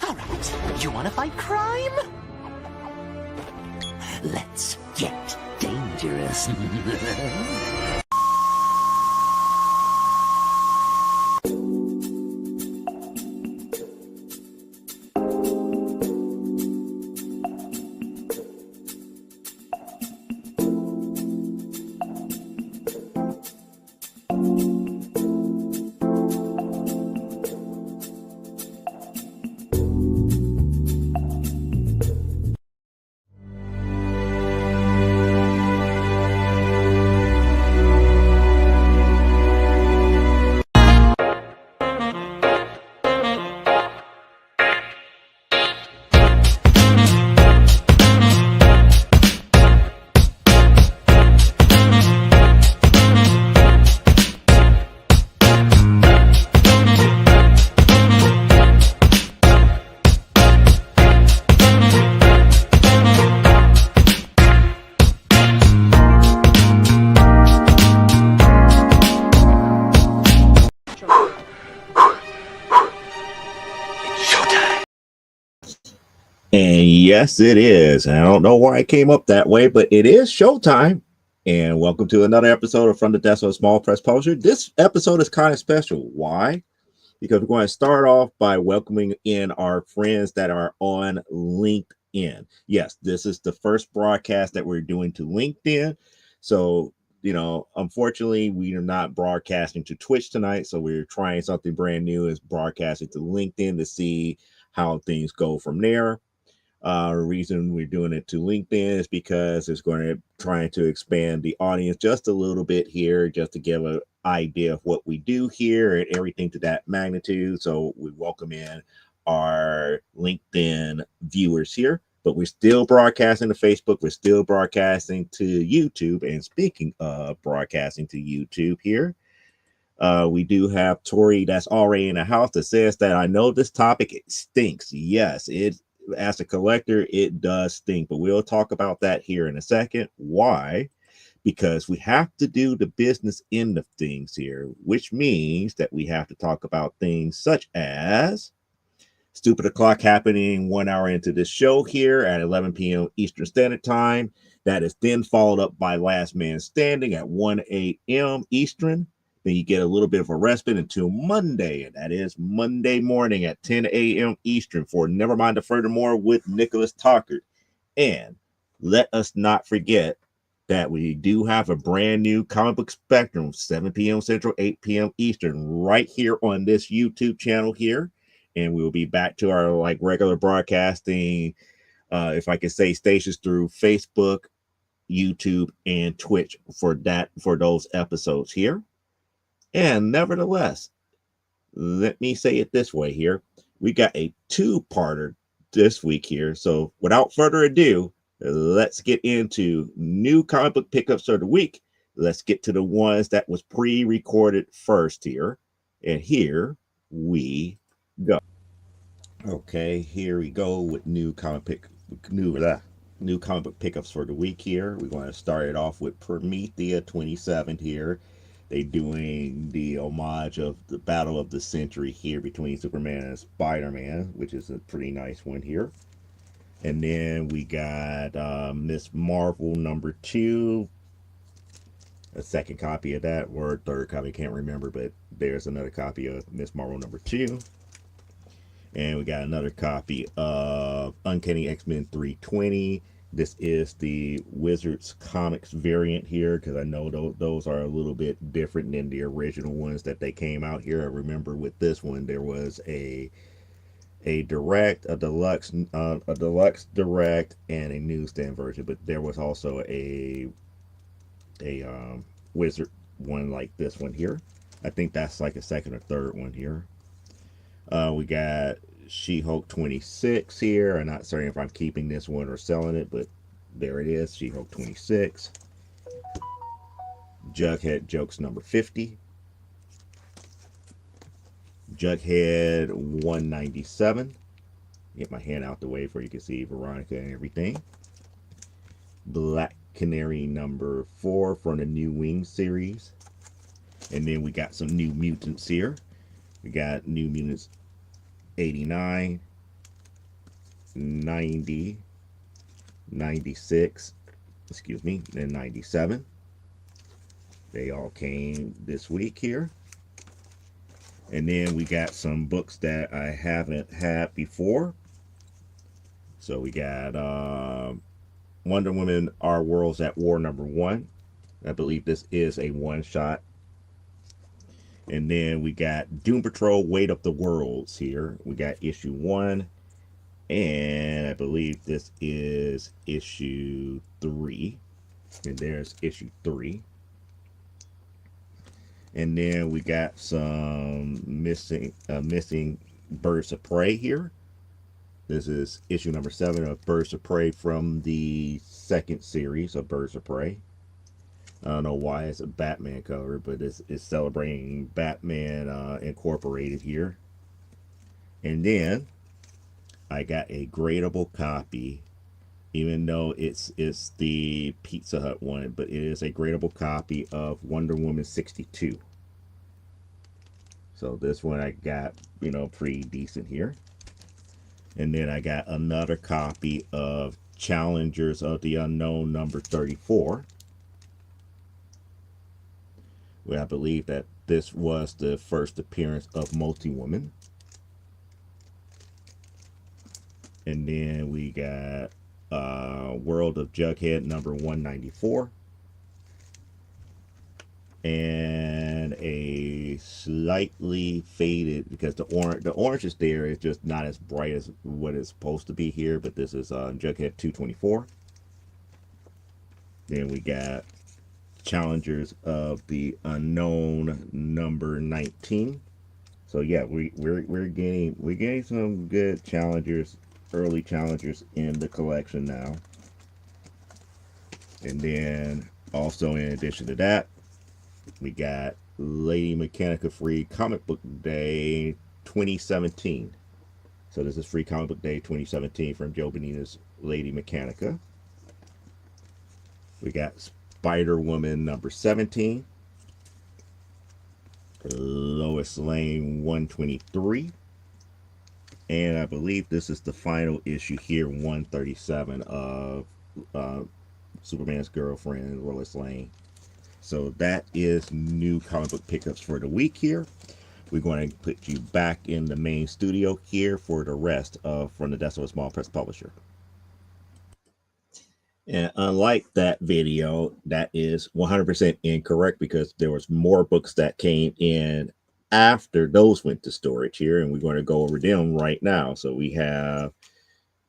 All right, you want to fight crime? Let's get dangerous. And yes, it is. And I don't know why I came up that way, but it is showtime. And welcome to another episode of From the Desk of a Small Press Publisher. This episode is kind of special. Why? Because we're going to start off by welcoming in our friends that are on LinkedIn. Yes, this is the first broadcast that we're doing to LinkedIn. So, unfortunately, we are not broadcasting to Twitch tonight. So we're trying something brand new, is broadcasting to LinkedIn to see how things go from there. The reason we're doing it to LinkedIn is because it's going to try to expand the audience just a little bit here, just to give an idea of what we do here and everything to that magnitude. So we welcome in our LinkedIn viewers here, but we're still broadcasting to Facebook. We're still broadcasting to YouTube. And speaking of broadcasting to YouTube here, we do have Tori that's already in the house that says that I know this topic stinks. Yes, as a collector, it does stink, but we'll talk about that here in a second. Why? Because we have to do the business end of things here, which means that we have to talk about things such as Stupid O'Clock happening 1 hour into this show here at 11 p.m. Eastern Standard Time. That is then followed up by Last Man Standing at 1 a.m. Eastern. Then you get a little bit of a respite until Monday, and that is Monday morning at 10 a.m. Eastern for Nevermind the Furthermore with Nicholas Talkert. And let us not forget that we do have a brand new Comic Book Spectrum, 7 p.m. Central, 8 p.m. Eastern, right here on this YouTube channel here. And we'll be back to our regular broadcasting, if I could say, stations through Facebook, YouTube, and Twitch for those episodes here. And nevertheless, let me say it this way here. We got a two-parter this week here. So without further ado, let's get into new comic book pickups of the week. Let's get to the ones that was pre-recorded first here. And here we go. Okay, here we go with new comic book pickups for the week here. We're going to start it off with Promethea 27 here. They doing the homage of the battle of the century here between Superman and Spider-Man, which is a pretty nice one here. And then we got Miss Marvel #2, a second copy of that, or third copy, can't remember, but there's another copy of Miss Marvel #2. And we got another copy of Uncanny X-Men 320. This is the Wizards Comics variant here, because I know those are a little bit different than the original ones that they came out here. I remember with this one, there was a deluxe direct, and a newsstand version, but there was also a Wizard one like this one here. I think that's like a second or third one here. We got She-Hulk 26 here. I'm not certain if I'm keeping this one or selling it, but there it is, She-Hulk 26. Jughead Jokes #50. Jughead 197. Get my hand out the way for you can see Veronica and everything. Black Canary #4 from the New Wings series. And then we got some New Mutants here. We got New Mutants 89, 90, 96, excuse me, and 97. They all came this week here. And then we got some books that I haven't had before. So we got Wonder Woman, Our Worlds at War #1. I believe this is a one-shot. And then we got Doom Patrol, Weight of the Worlds here. We got issue 1. And I believe this is issue 3. And there's issue 3. And then we got some missing Birds of Prey here. This is issue number 7 of Birds of Prey from the second series of Birds of Prey. I don't know why it's a Batman cover, but it's celebrating Batman Incorporated here. And then I got a gradable copy, even though it's the Pizza Hut one, but it is a gradable copy of Wonder Woman 62. So this one I got, pretty decent here. And then I got another copy of Challengers of the Unknown number 34. Well, I believe that this was the first appearance of Multi-Woman. And then we got World of Jughead number 194. And a slightly faded, because the orange is there, it's just not as bright as what it's supposed to be here, but this is Jughead 224. Then we got Challengers of the Unknown number 19. So yeah, we're getting some good challengers, early challengers in the collection now. And then also in addition to that, we got Lady Mechanica Free Comic Book Day 2017. So this is Free Comic Book Day 2017 from Joe Bonina's Lady Mechanica. We got Spider-Woman number 17. Lois Lane 123. And I believe this is the final issue here, 137 of Superman's girlfriend, Lois Lane. So that is new comic book pickups for the week here. We're going to put you back in the main studio here for the rest of From the Desk of a Small Press Publisher. And unlike that video, that is 100% incorrect, because there was more books that came in after those went to storage here, and we're going to go over them right now. So we have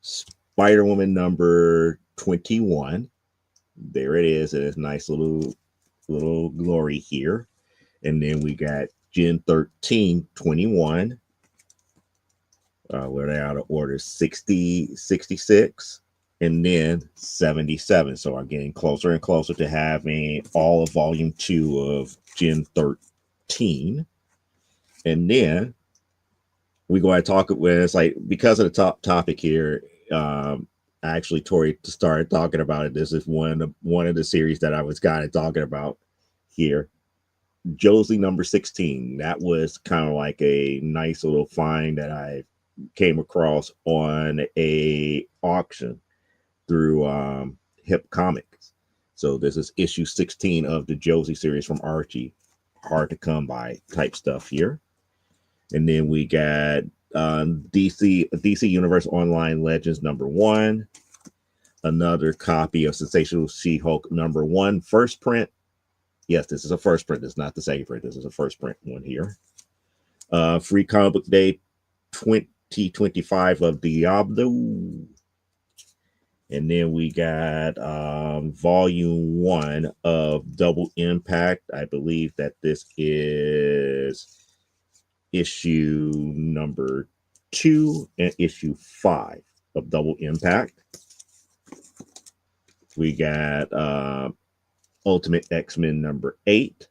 Spider-Woman number 21. There it is. It is nice little glory here. And then we got Gen 13 21. We're out of order 60, 66, and then 77. So I'm getting closer and closer to having all of volume 2 of Gen 13. And then we go ahead and talk when it's like, because of the top topic here, actually Tori started talking about it. This is one of the series that I was kind of talking about here. Josie number 16. That was kind of like a nice little find that I came across on a auction through Hip Comics. So this is issue 16 of the Josie series from Archie. Hard to come by type stuff here. And then we got DC Universe Online Legends number 1. Another copy of Sensational She-Hulk number 1, first print. Yes, this is a first print. This is not the second print. This is a first print one here. Free Comic Book Day 2025 of Diablo. And then we got volume 1 of Double Impact. I believe that this is issue number 2 and issue 5 of Double Impact. We got Ultimate X-Men number 8,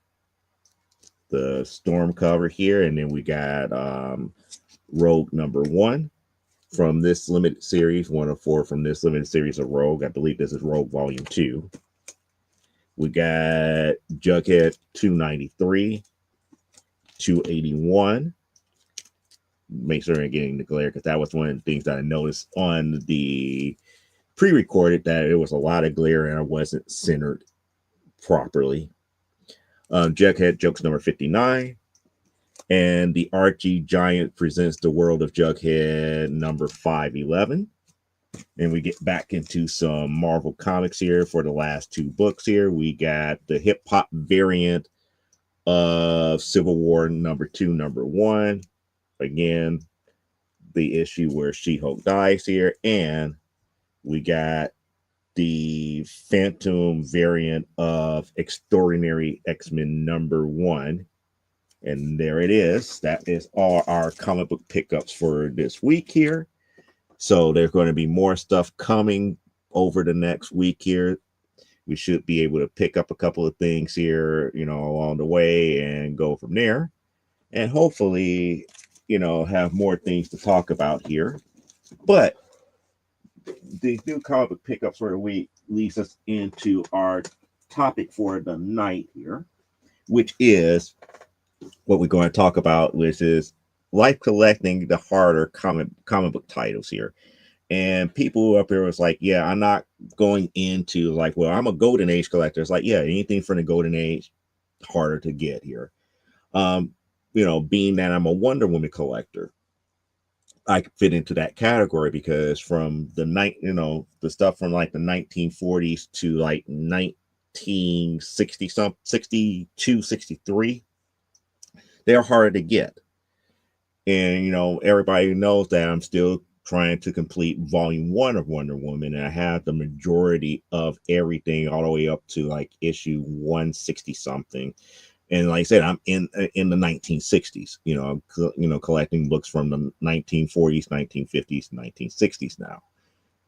the Storm cover here. And then we got Rogue number 1 from this limited series, 1 of 4 from this limited series of Rogue. I believe this is Rogue volume 2. We got Jughead 293, 281, make sure I'm getting the glare, because that was one of the things that I noticed on the pre-recorded, that it was a lot of glare and I wasn't centered properly. Jughead Jokes number 59. And the Archie Giant presents the World of Jughead number 511. And we get back into some Marvel comics here for the last two books here. We got the hip hop variant of Civil War number 2, number 1. Again, the issue where She-Hulk dies here. And we got the Phantom variant of Extraordinary X-Men number 1. And there it is. That is all our comic book pickups for this week here. So there's going to be more stuff coming over the next week here. We should be able to pick up a couple of things here, along the way and go from there. And hopefully, have more things to talk about here. But the new comic book pickups for the week leads us into our topic for the night here, which is what we're going to talk about, which is life collecting the harder comic book titles here. And people up here was like, yeah, I'm not going into like, well, I'm a golden age collector. It's like, yeah, anything from the golden age, harder to get here. Being that I'm a Wonder Woman collector, I could fit into that category, because from the the stuff from like the 1940s to like 1960 some 62, 63, they're hard to get. And everybody knows that I'm still trying to complete volume 1 of Wonder Woman, and I have the majority of everything all the way up to like issue 160 something. And like I said, I'm in the 1960s. I'm collecting books from the 1940s, 1950s, 1960s now.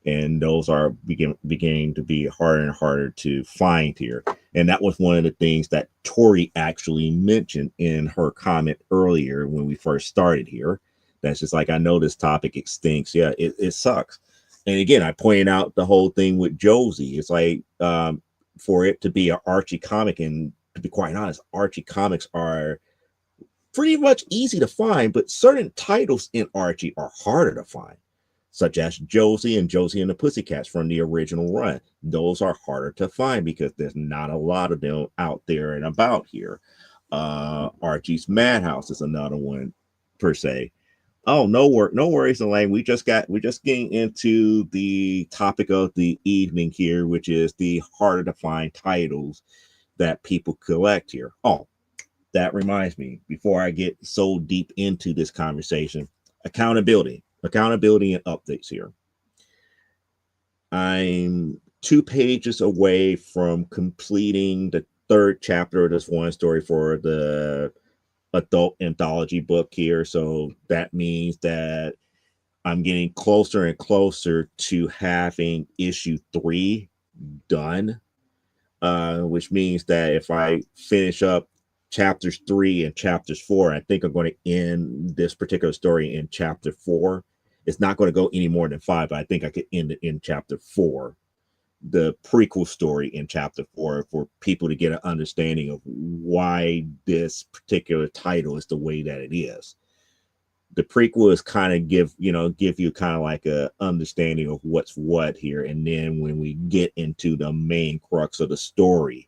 And those are beginning to be harder and harder to find here. And that was one of the things that Tori actually mentioned in her comment earlier when we first started here. That's just like, I know this topic, it stinks. Yeah, it sucks. And again, I pointed out the whole thing with Josie. It's like, for it to be an Archie comic, and to be quite honest, Archie comics are pretty much easy to find, but certain titles in Archie are harder to find, such as Josie and Josie and the Pussycats from the original run. Those are harder to find because there's not a lot of them out there and about here. Archie's Madhouse is another one per se. Oh, no worries, Elaine. We just getting into the topic of the evening here, which is the harder to find titles that people collect here. Oh, that reminds me, before I get so deep into this conversation, accountability and updates here. I'm 2 pages away from completing the 3rd chapter of this one story for the adult anthology book here. So that means that I'm getting closer and closer to having issue 3 done, which means that if I finish up chapters 3 and chapters 4, I think I'm going to end this particular story in chapter 4. It's not going to go any more than 5, but I think I could end it in chapter 4, the prequel story in chapter 4, for people to get an understanding of why this particular title is the way that it is. The prequel is kind of give you kind of like a understanding of what's what here, and then when we get into the main crux of the story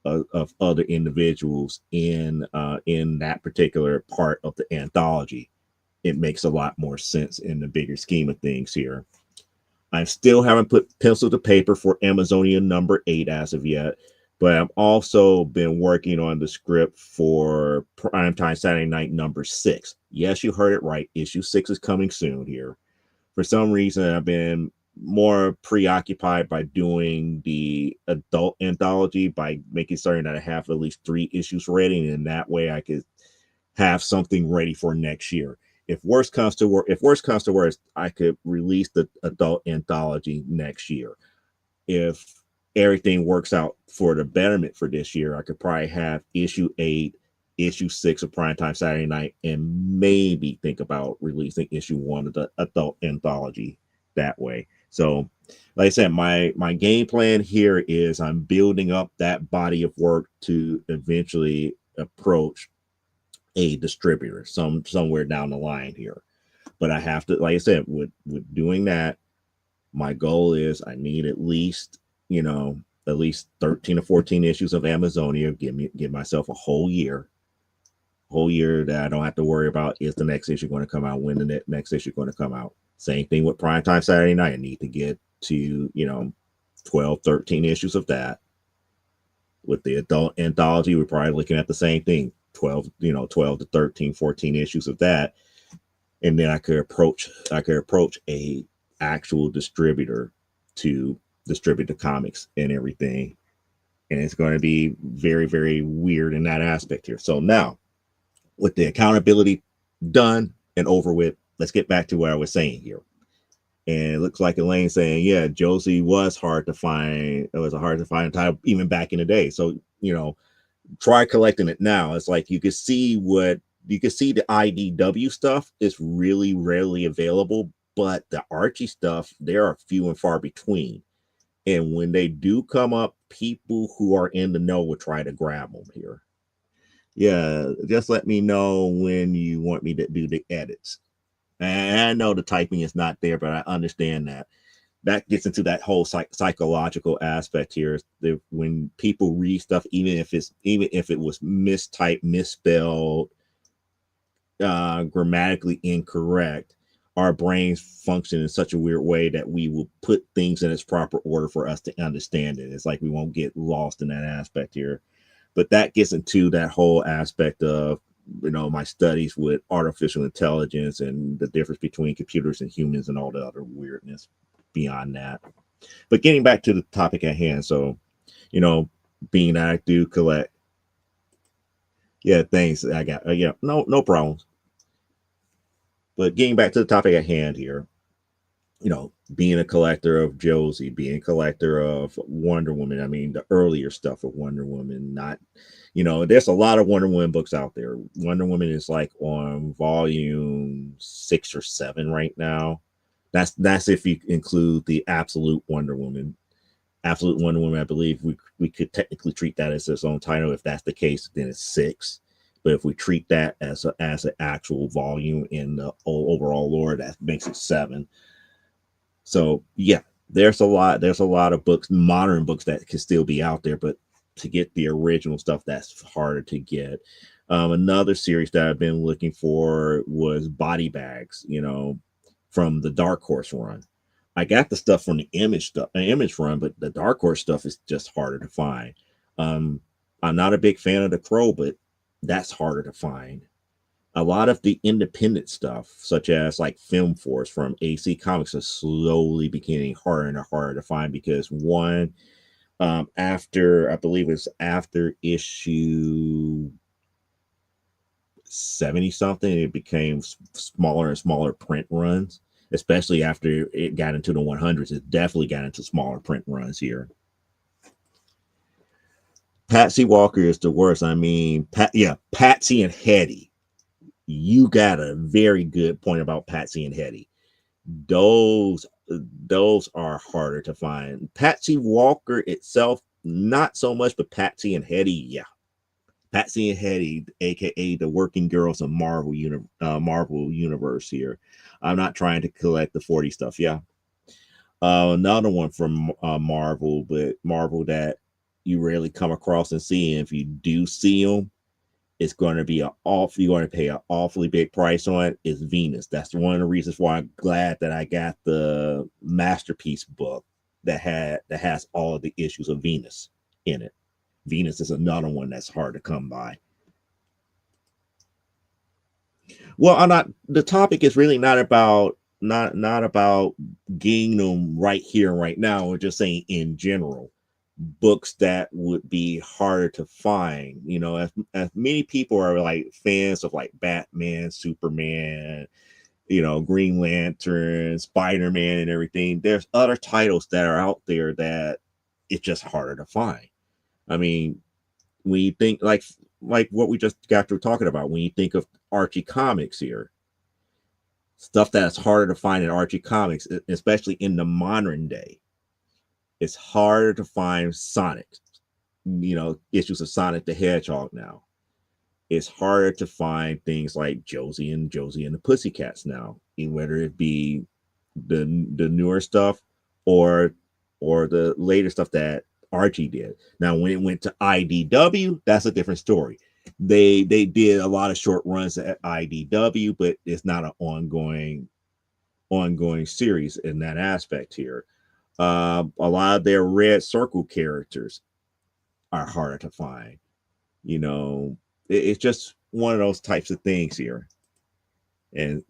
of other individuals in that particular part of the anthology, it makes a lot more sense in the bigger scheme of things here. I still haven't put pencil to paper for Amazonian number 8 as of yet, but I've also been working on the script for Primetime Saturday Night number 6. Yes, you heard it right. Issue 6 is coming soon here. For some reason, I've been more preoccupied by doing the adult anthology, by making certain that I have at least 3 issues ready, and that way I could have something ready for next year. If worst comes to worst, I could release the adult anthology next year. If everything works out for the betterment for this year, I could probably have issue 8, issue 6 of Primetime Saturday Night, and maybe think about releasing issue 1 of the adult anthology that way. So, like I said, my game plan here is I'm building up that body of work to eventually approach a distributor somewhere down the line here. But I have to, like I said, with doing that, my goal is I need at least, at least 13 or 14 issues of Amazonia. Give myself a whole year that I don't have to worry about, is the next issue going to come out, when the next issue going to come out. Same thing with Primetime Saturday Night. I need to get to 12, 13 issues of that. With the adult anthology, we're probably looking at the same thing, 12 to 13, 14 issues of that. And then I could approach a actual distributor to distribute the comics and everything. And it's going to be very, very weird in that aspect here. So now, with the accountability done and over with, let's get back to what I was saying here. And it looks like Elaine saying, yeah, Josie was hard to find. It was a hard to find title even back in the day. So, try collecting it now. It's like you can see the IDW stuff is really rarely available, but the Archie stuff, there are few and far between. And when they do come up, people who are in the know will try to grab them here. Yeah, just let me know when you want me to do the edits. And I know the typing is not there, but I understand that. That gets into that whole psychological aspect here. When people read stuff, even if it was mistyped, misspelled, grammatically incorrect, our brains function in such a weird way that we will put things in its proper order for us to understand it. It's like we won't get lost in that aspect here. But that gets into that whole aspect of my studies with artificial intelligence and the difference between computers and humans and all the other weirdness beyond that. But getting back to the topic at hand, so being that I do collect, yeah, thanks, I got no problems. But getting back to the topic at hand here, being a collector of Josie, being a collector of Wonder Woman. I mean, the earlier stuff of Wonder Woman, not, there's a lot of Wonder Woman books out there. Wonder Woman is like on volume 6 or 7 right now. That's if you include the Absolute Wonder Woman. Absolute Wonder Woman, I believe we could technically treat that as its own title. If that's the case, then it's 6. But if we treat that as an actual volume in the overall lore, that makes it 7. So yeah, there's a lot of books, modern books, that can still be out there, but to get the original stuff, that's harder to get. Another series that I've been looking for was Body Bags, from the Dark Horse run. I got the stuff from the Image run, but the Dark Horse stuff is just harder to find. I'm not a big fan of the Crow, but that's harder to find. A lot of the independent stuff, such as like Film Force from AC Comics, is slowly becoming harder and harder to find because one, after, I believe it's after issue 70 something, it became smaller and smaller print runs, especially after it got into the 100s. It definitely got into smaller print runs here. Patsy Walker is the worst. I mean, Patsy and Hetty. You got a very good point about Patsy and Hetty. Those are harder to find. Patsy Walker itself, not so much, but Patsy and Hetty, yeah. Patsy and Hetty, aka the working girls of Marvel Universe here. I'm not trying to collect the 40 stuff, yeah. Another one from Marvel, but Marvel that you rarely come across and see, and if you do see them, it's going to be you're going to pay an awfully big price on it, is Venus. That's one of the reasons why I'm glad that I got the Masterpiece book that has all of the issues of Venus in it. Venus is another one that's hard to come by. Well, the topic is really not about getting them right here and right now. We're just saying in general, books that would be harder to find. As many people are like fans of like Batman, Superman, Green Lantern, Spider-Man, and everything, there's other titles that are out there that it's just harder to find. I mean, when you think like what we just got through talking about, when you think of Archie Comics here, stuff that's harder to find in Archie Comics, especially in the modern day, it's harder to find Sonic, issues of Sonic the Hedgehog now. it's harder to find things like Josie and the Pussycats now, whether it be the newer stuff or the later stuff that Archie did. Now, when it went to IDW, that's a different story. They did a lot of short runs at IDW, but it's not an ongoing series in that aspect here. A lot of their Red Circle characters are harder to find. You know, it's just one of those types of things here. And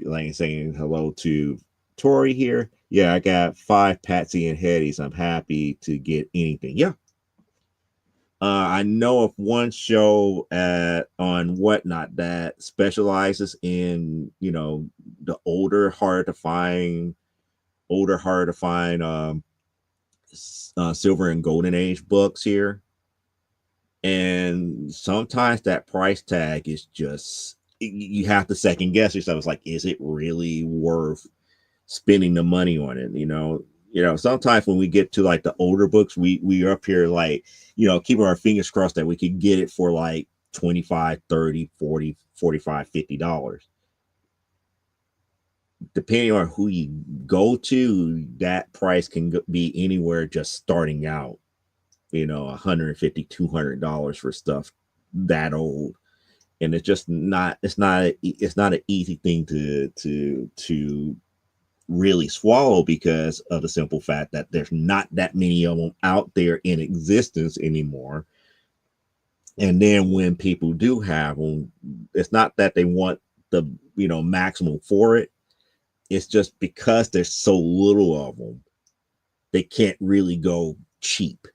like saying hello to Tori here. Yeah, I got 5 Patsy and Hetties. I'm happy to get anything. Yeah. I know of one show on Whatnot that specializes in, the harder to find Silver and Golden Age books here. And sometimes that price tag is just, you have to second guess yourself. It's like, is it really worth spending the money on it? Sometimes when we get to like the older books, we are up here like, keeping our fingers crossed that we could get it for like 25, 30, 40, 45, $50. Depending on who you go to, that price can be anywhere just starting out, $150, $200 for stuff that old. And it's just not, it's not an easy thing to really swallow, because of the simple fact that there's not that many of them out there in existence anymore. And then when people do have them, it's not that they want the maximum for it. It's just because there's so little of them, they can't really go cheap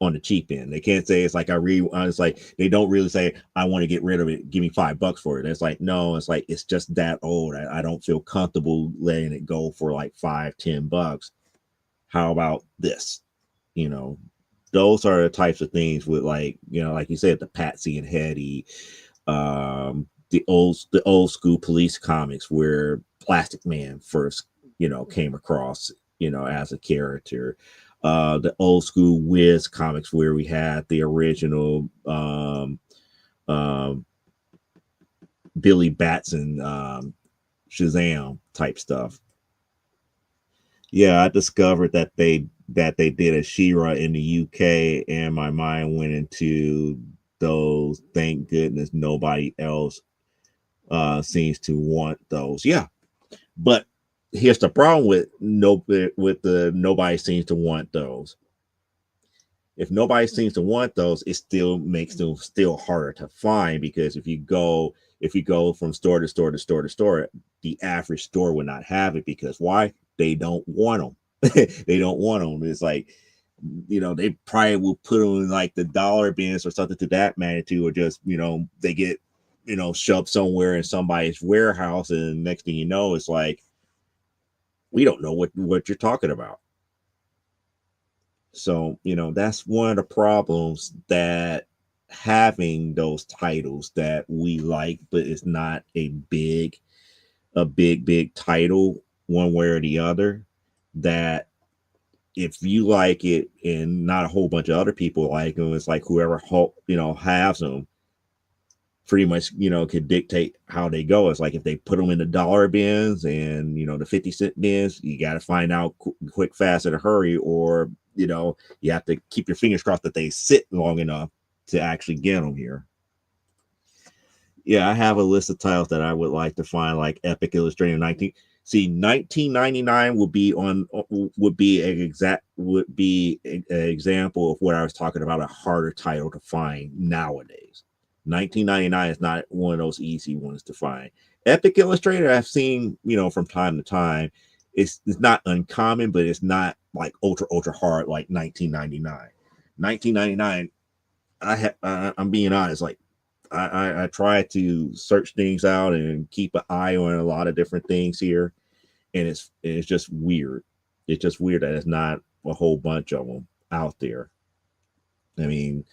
on the cheap end. They can't say it's like it's like they don't really say, I want to get rid of it, give me $5 for it. It's like, no, it's like it's just that old. I don't feel comfortable letting it go for like $5-10. How about this? Those are the types of things with, like, like you said, the Patsy and Hetty, the old school Police comics where Plastic Man first came across as a character. The old school Wiz comics where we had the original Billy Batson Shazam type stuff. Yeah, I discovered that they did a She-Ra in the UK, and my mind went into those. Thank goodness nobody else seems to want those. Yeah, but here's the problem with nobody seems to want those. If nobody seems to want those, it still makes them still harder to find, because if you go from store to store to store to store, the average store would not have it, because why? They don't want them. They don't want them. It's like, they probably will put them in like the dollar bins or something to that magnitude, or just, they get, shoved somewhere in somebody's warehouse, and next thing you know, it's like, we don't know what you're talking about. So, that's one of the problems, that having those titles that we like, but it's not a big title one way or the other, that if you like it and not a whole bunch of other people like them, it's like whoever has them pretty much could dictate how they go. It's like if they put them in the dollar bins and the 50-cent bins, you got to find out quick, fast, in a hurry, or you have to keep your fingers crossed that they sit long enough to actually get them here. Yeah, I have a list of titles that I would like to find, like Epic Illustrator 1999 would be an example of what I was talking about, a harder title to find nowadays. 1999 is not one of those easy ones to find. Epic Illustrator, I've seen, from time to time. It's not uncommon, but it's not like ultra hard like 1999. 1999, I'm being honest, like I try to search things out and keep an eye on a lot of different things here, and it's just weird. It's just weird that it's not a whole bunch of them out there. I mean,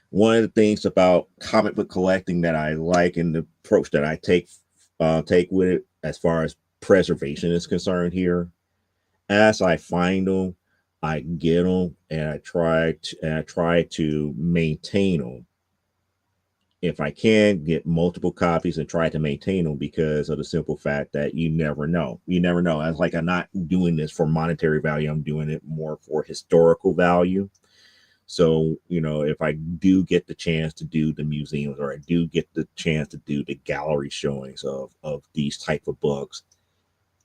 one of the things about comic book collecting that I like, and the approach that I take with it, as far as preservation is concerned here, as I find them, I get them, and I try to maintain them. if I can, get multiple copies and try to maintain them, because of the simple fact that you never know. You never know. It's like I'm not doing this for monetary value. I'm doing it more for historical value. So, if I do get the chance to do the museums, or I do get the chance to do the gallery showings of these type of books,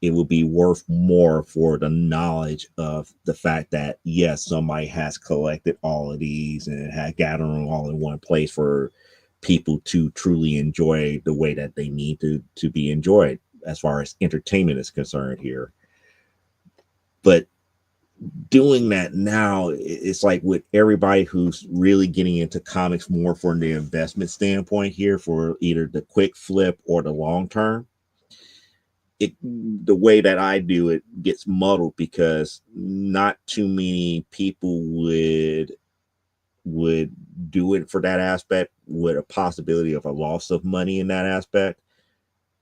it will be worth more for the knowledge of the fact that, yes, somebody has collected all of these and had gathered them all in one place for people to truly enjoy the way that they need to be enjoyed as far as entertainment is concerned here. But doing that now, it's like with everybody who's really getting into comics more from the investment standpoint here, for either the quick flip or the long term, the way that I do it gets muddled, because not too many people would do it for that aspect, with a possibility of a loss of money in that aspect.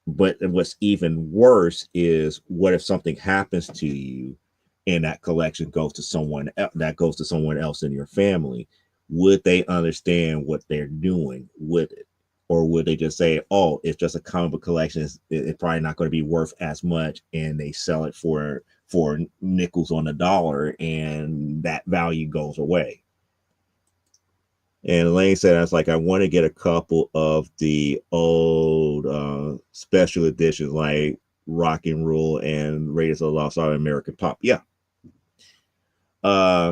But what's even worse is, what if something happens to you and that collection goes to someone else in your family? Would they understand what they're doing with it? Or would they just say, oh, it's just a comic book collection, it's probably not going to be worth as much, and they sell it for nickels on the dollar, and that value goes away? And Elaine said, I was like, I want to get a couple of the old special editions, like Rock and Roll and Raiders of the Lost Ark American Pop. Yeah.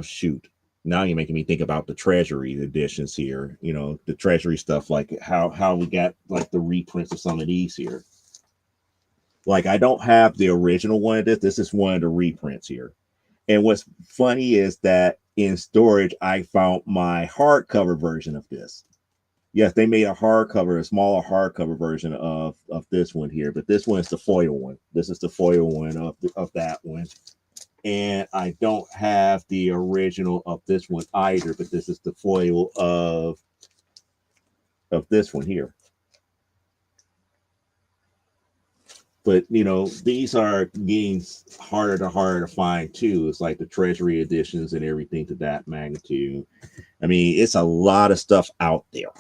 Shoot. Now you're making me think about the Treasury editions here. The Treasury stuff, like how we got like the reprints of some of these here. Like, I don't have the original one of this. This is one of the reprints here. And what's funny is that in storage, I found my hardcover version of this. Yes, they made a smaller hardcover version of this one here, but this one is the foil one. This is the foil one of that one. And I don't have the original of this one either, but this is the foil of this one here. But these are getting harder to find too. It's like the Treasury editions and everything to that magnitude. I mean, it's a lot of stuff out there,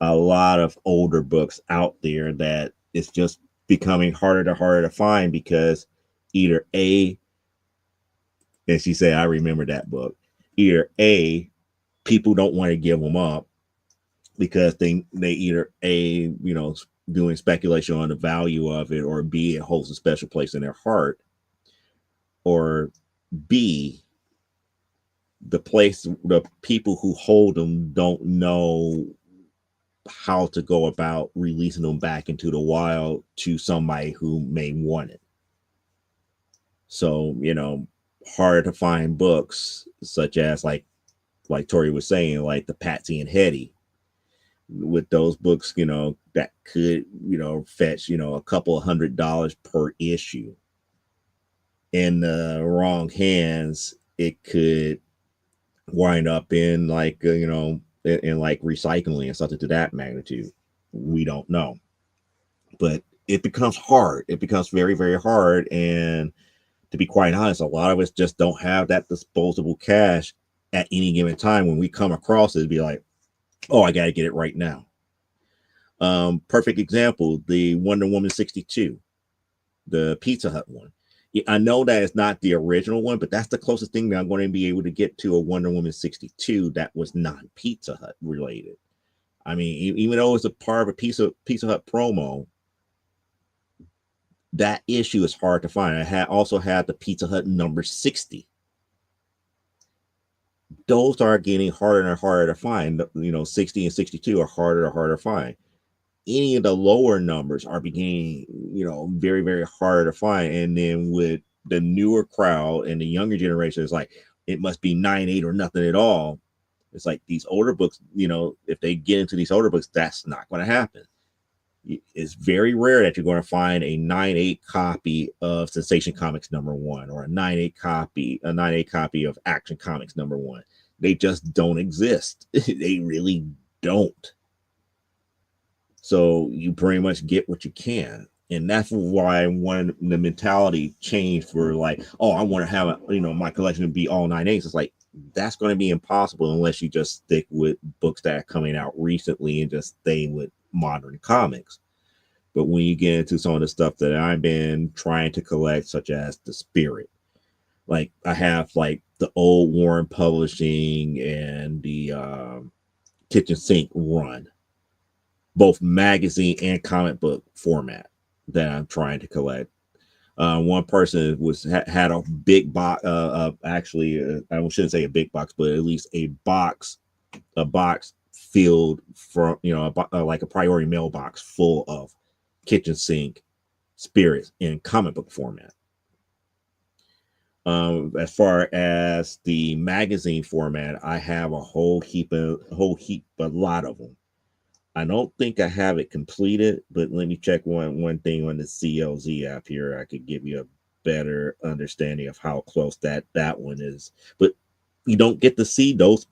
a lot of older books out there that it's just becoming harder to find, because either A, and she said, I remember that book, either A, people don't want to give them up because they either A, doing speculation on the value of it, or B, it holds a special place in their heart, or B, the people who hold them don't know how to go about releasing them back into the wild to somebody who may want it. So, harder to find books such as like Tori was saying, like the Patsy and Hetty. With those books, that could, fetch, a couple of $100 per issue. In the wrong hands, it could wind up in like, in like recycling and something to that magnitude. We don't know. But it becomes hard. It becomes very, very hard. And to be quite honest, a lot of us just don't have that disposable cash at any given time. When we come across it, it'd be like, oh, I got to get it right now. Perfect example, the Wonder Woman 62, the Pizza Hut one. I know that it's not the original one, but that's the closest thing that I'm going to be able to get to a Wonder Woman 62 that was not Pizza Hut related. I mean, even though it's a part of a Pizza Hut promo, that issue is hard to find. I also had the Pizza Hut number 60. Those are getting harder and harder to find. 60 and 62 are harder to find. Any of the lower numbers are beginning, very, very hard to find. And then with the newer crowd and the younger generation, it's like, it must be 9.8 or nothing at all. It's like these older books, if they get into these older books, that's not going to happen. It's very rare that you're going to find a 9.8 copy of Sensation Comics #1, or a 9.8 copy of Action Comics #1. They just don't exist. They really don't. So you pretty much get what you can. And that's why I wanted the mentality change for like, oh, I want to have my collection to be all 9.8s. It's like, that's going to be impossible unless you just stick with books that are coming out recently and just stay with modern comics. But when you get into some of the stuff that I've been trying to collect, such as the Spirit, like I have like the old Warren Publishing and the Kitchen Sink run, both magazine and comic book format that I'm trying to collect. One person had a big box. Actually, I shouldn't say a big box, but at least a box filled from like a priority mailbox full of Kitchen Sink spirits in comic book format. As far as the magazine format, I have a lot of them. I don't think I have it completed, but let me check one thing on the CLZ app here. I could give you a better understanding of how close that one is. But you don't get to see those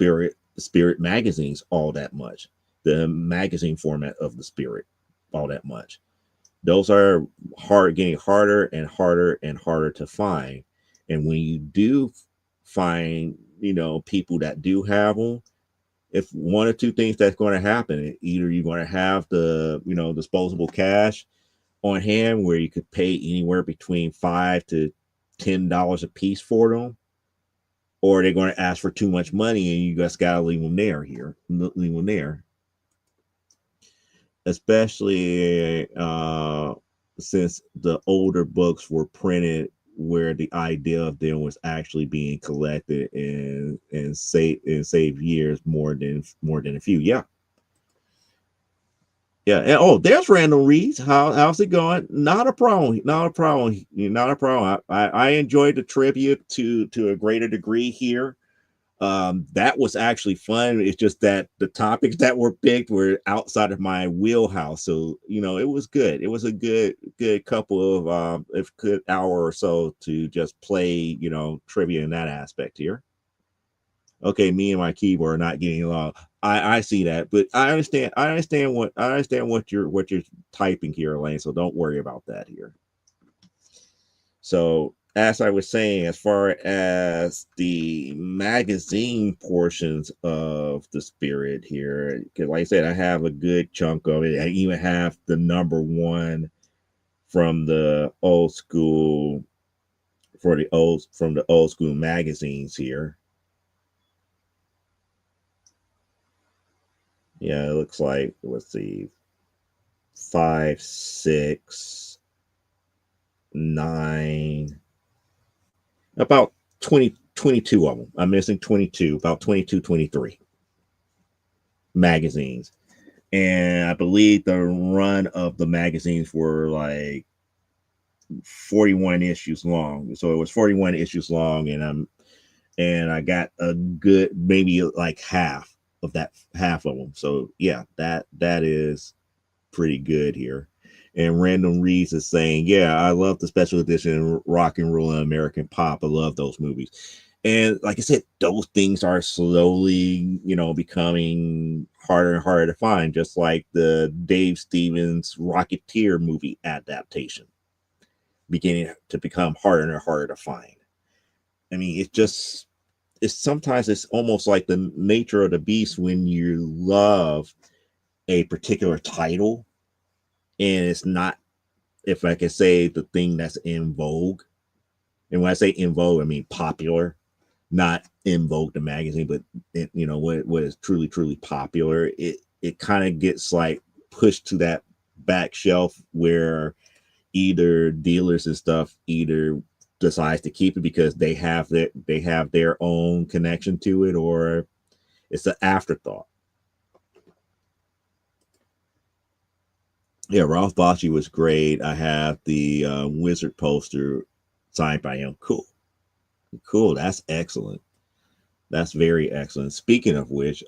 spirit magazines all that much. The magazine format of the Spirit all that much. Those are getting harder and harder and harder to find. And when you do find, people that do have them, if one or two things that's going to happen, either you're going to have the disposable cash on hand where you could pay anywhere between $5 to $10 a piece for them, or they're going to ask for too much money and you just got to leave them there. Especially since the older books were printed where the idea of them was actually being collected and save years more than a few. Yeah. And there's Random Reads. How's it going? Not a problem. I enjoyed the tribute to a greater degree here. That was actually fun. It's just that the topics that were picked were outside of my wheelhouse, so it was good. It was a good couple of good hour or so to just play trivia in that aspect here. Okay, me and my keyboard are not getting along. I see that, but I understand what you're typing here, Elaine, so don't worry about that here. So as I was saying, as far as the magazine portions of the Spirit here, because like I said, I have a good chunk of it. I even have the number one from the old school from the old school magazines here. Yeah, it looks like, let's see, 5, 6, 9, about 22 of them. I'm missing 22, about 22, 23 magazines. And I believe the run of the magazines were like 41 issues long. So it was 41 issues long, and I got a good maybe like half of them. So yeah, that is pretty good here. And Random Reads is saying, yeah, I love the special edition Rock and Roll and American Pop. I love those movies. And like I said, those things are slowly, becoming harder and harder to find, just like the Dave Stevens Rocketeer movie adaptation, beginning to become harder and harder to find. I mean, sometimes it's almost like the nature of the beast when you love a particular title and it's not, if I can say, the thing that's in vogue. And when I say in vogue, I mean popular, not in vogue the magazine, but what is truly popular. It kind of gets like pushed to that back shelf where either dealers and stuff either decides to keep it because they have their own connection to it, or it's an afterthought. Yeah, Ralph Bakshi was great. I have the Wizard poster signed by him. Cool. That's excellent. That's very excellent. Speaking of which,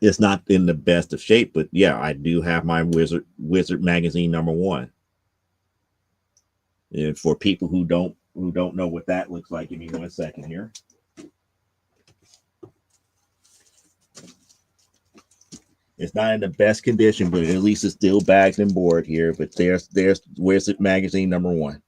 it's not in the best of shape, but yeah, I do have my Wizard magazine number one. And for people who don't know what that looks like, give me 1 second here. It's not in the best condition, but at least it's still bagged and board here. But there's Wizard magazine number one.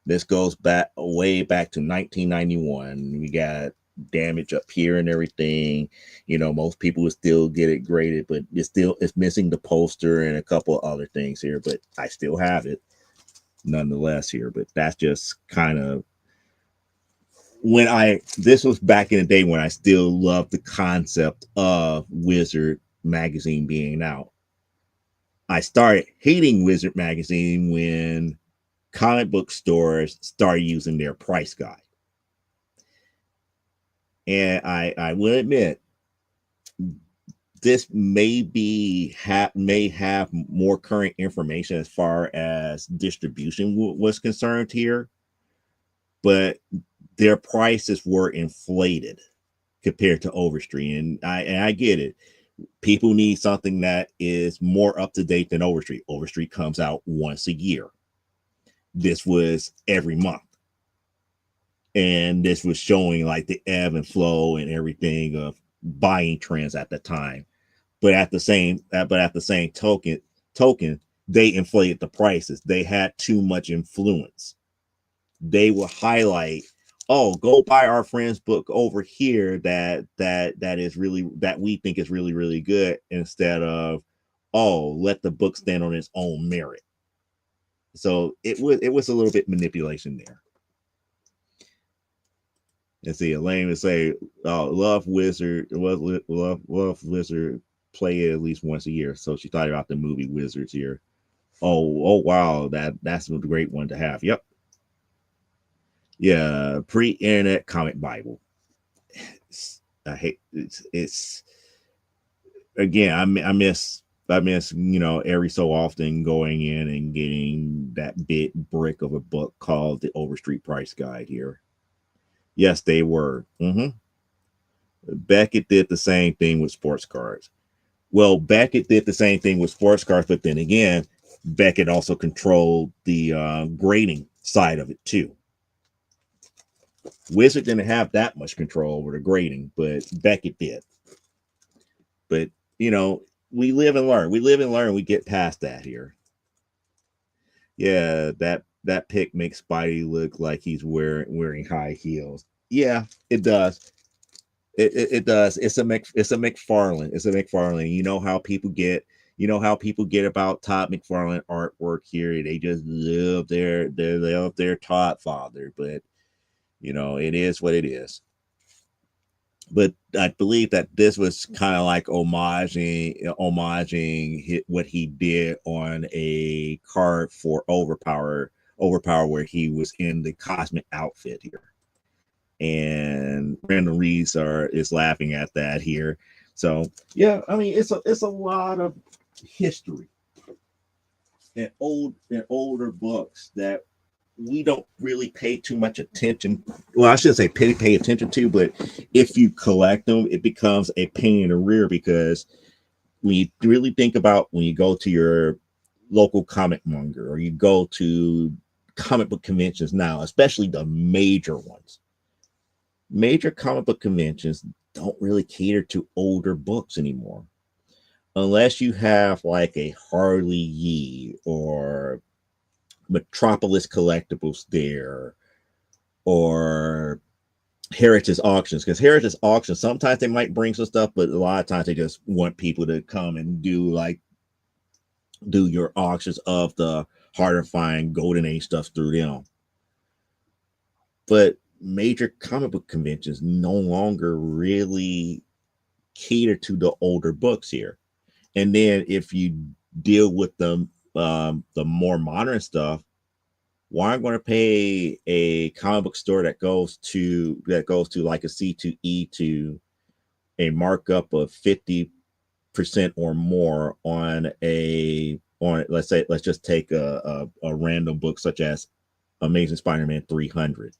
This goes back way back to 1991. We got damage up here and everything. Most people would still get it graded, but it's missing the poster and a couple of other things here. But I still have it nonetheless here. But that's just kind of this was back in the day when I still loved the concept of Wizard magazine being out. I started hating Wizard magazine when comic book stores started using their price guide. And I will admit, this may have more current information as far as distribution was concerned here, but their prices were inflated compared to Overstreet, and I get it. People need something that is more up to date than Overstreet. Overstreet comes out once a year. This was every month, and this was showing like the ebb and flow and everything of buying trends at the time. But at the same token, they inflated the prices. They had too much influence. They will highlight, oh, go buy our friend's book over here that we think is really, really good, instead of, oh, let the book stand on its own merit. So it was a little bit manipulation there. And see, Elaine would say, love Wizard, love Wizard, play it at least once a year. So she thought about the movie Wizards here. Oh wow, that's a great one to have. Yep. Yeah, pre-internet comic Bible. I hate it's again. I miss every so often going in and getting that big brick of a book called the Overstreet Price Guide here. Yes, they were. Beckett did the same thing with sports cards. Well, Beckett did the same thing with sports cards, but then again, Beckett also controlled the grading side of it too. Wizard didn't have that much control over the grading, but Beckett did. But we live and learn. We live and learn. We get past that here. Yeah, that pic makes Spidey look like he's wearing high heels. Yeah, it does. It does. It's a McFarlane. It's a McFarlane. You know how people get about Todd McFarlane artwork here. They just love their Todd father, but it is what it is. But I believe that this was kind of like homaging what he did on a card for Overpower, where he was in the cosmic outfit here. And Randall Reeves is laughing at that here. So yeah, I mean it's a lot of history and older books that we don't really pay too much attention. Well, I should say pay attention to, but if you collect them, it becomes a pain in the rear, because when you really think about when you go to your local comic monger or you go to comic book conventions now, especially the major ones, major comic book conventions don't really cater to older books anymore, unless you have like a Harley Yee or Metropolis Collectibles there, or Heritage Auctions. Because Heritage Auctions, sometimes they might bring some stuff, but a lot of times they just want people to come and do your auctions of the harder to find Golden Age stuff through them. But major comic book conventions no longer really cater to the older books here. And then if you deal with the more modern stuff, why am I going to pay a comic book store that goes to like a C2E2 a markup of 50% or more on let's just take a random book such as Amazing Spider-Man 300.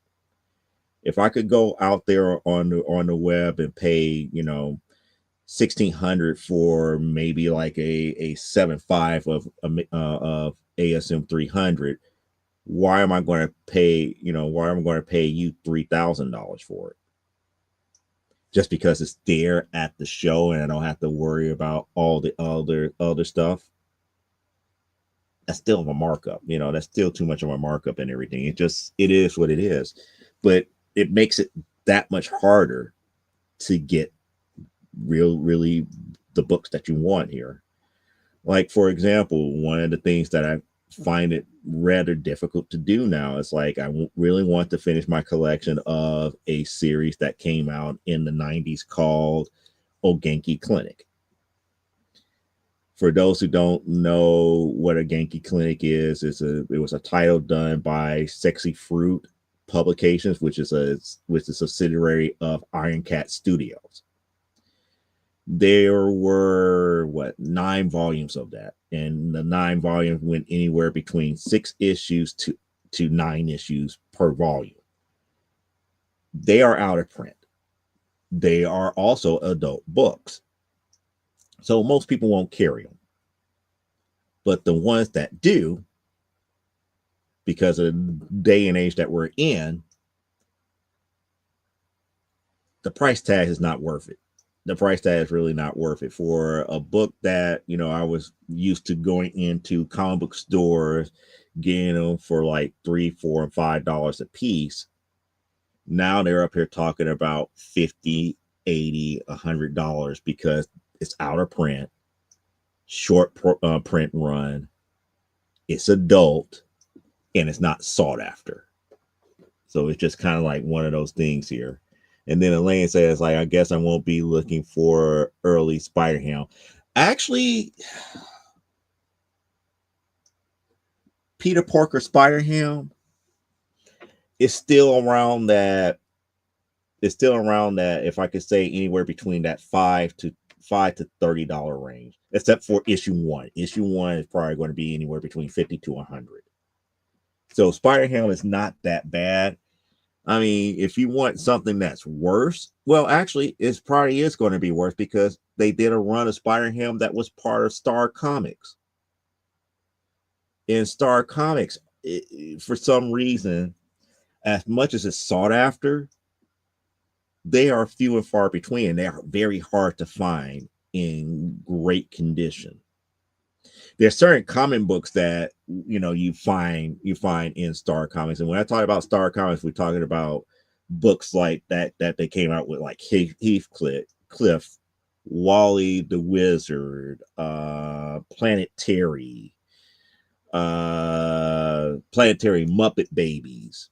If I could go out there on the web and pay $1,600 for maybe like a 7.5 of ASM 300, why am I going to pay you $3,000 for it? Just because it's there at the show and I don't have to worry about all the other stuff. that's still a markup. That's still too much of a markup and everything. It is what it is. But it makes it that much harder to get really the books that you want here. Like, for example, one of the things that I find it rather difficult to do now is like really want to finish my collection of a series that came out in the 90s called Ogenki Clinic. For those who don't know what a Genki Clinic is, it was a title done by Sexy Fruit Publications, which is a subsidiary of Iron Cat Studios. There were 9 volumes of that, and the 9 volumes went anywhere between 6 issues to 9 issues per volume. They are out of print. They are also adult books, so most people won't carry them. But the ones that do, because of the day and age that we're in, the price tag is not worth it. The price tag is really not worth it for a book that, I was used to going into comic book stores, getting them for like $3, $4, and $5 a piece. Now they're up here talking about $50, $80, $100 because it's out of print, short print run, it's adult, and it's not sought after. So it's just kind of like one of those things here. And then Elaine says, like, I guess I won't be looking for early Spider-Ham. Actually, Peter Parker Spider-Ham is still around that. It's still around that, if I could say, anywhere between that $5 to $30 range, except for issue 1. Issue 1 is probably going to be anywhere between 50 to 100. So Spider-Ham is not that bad. I mean, if you want something that's worse, well, actually, it probably is going to be worse because they did a run of Spider-Ham that was part of Star Comics. In Star Comics, for some reason, as much as it's sought after, they are few and far between. They are very hard to find in great condition. There's certain comic books that you find in Star Comics, and when I talk about Star Comics, we're talking about books like that they came out with, like Cliff, Wally the Wizard, Planetary Muppet Babies.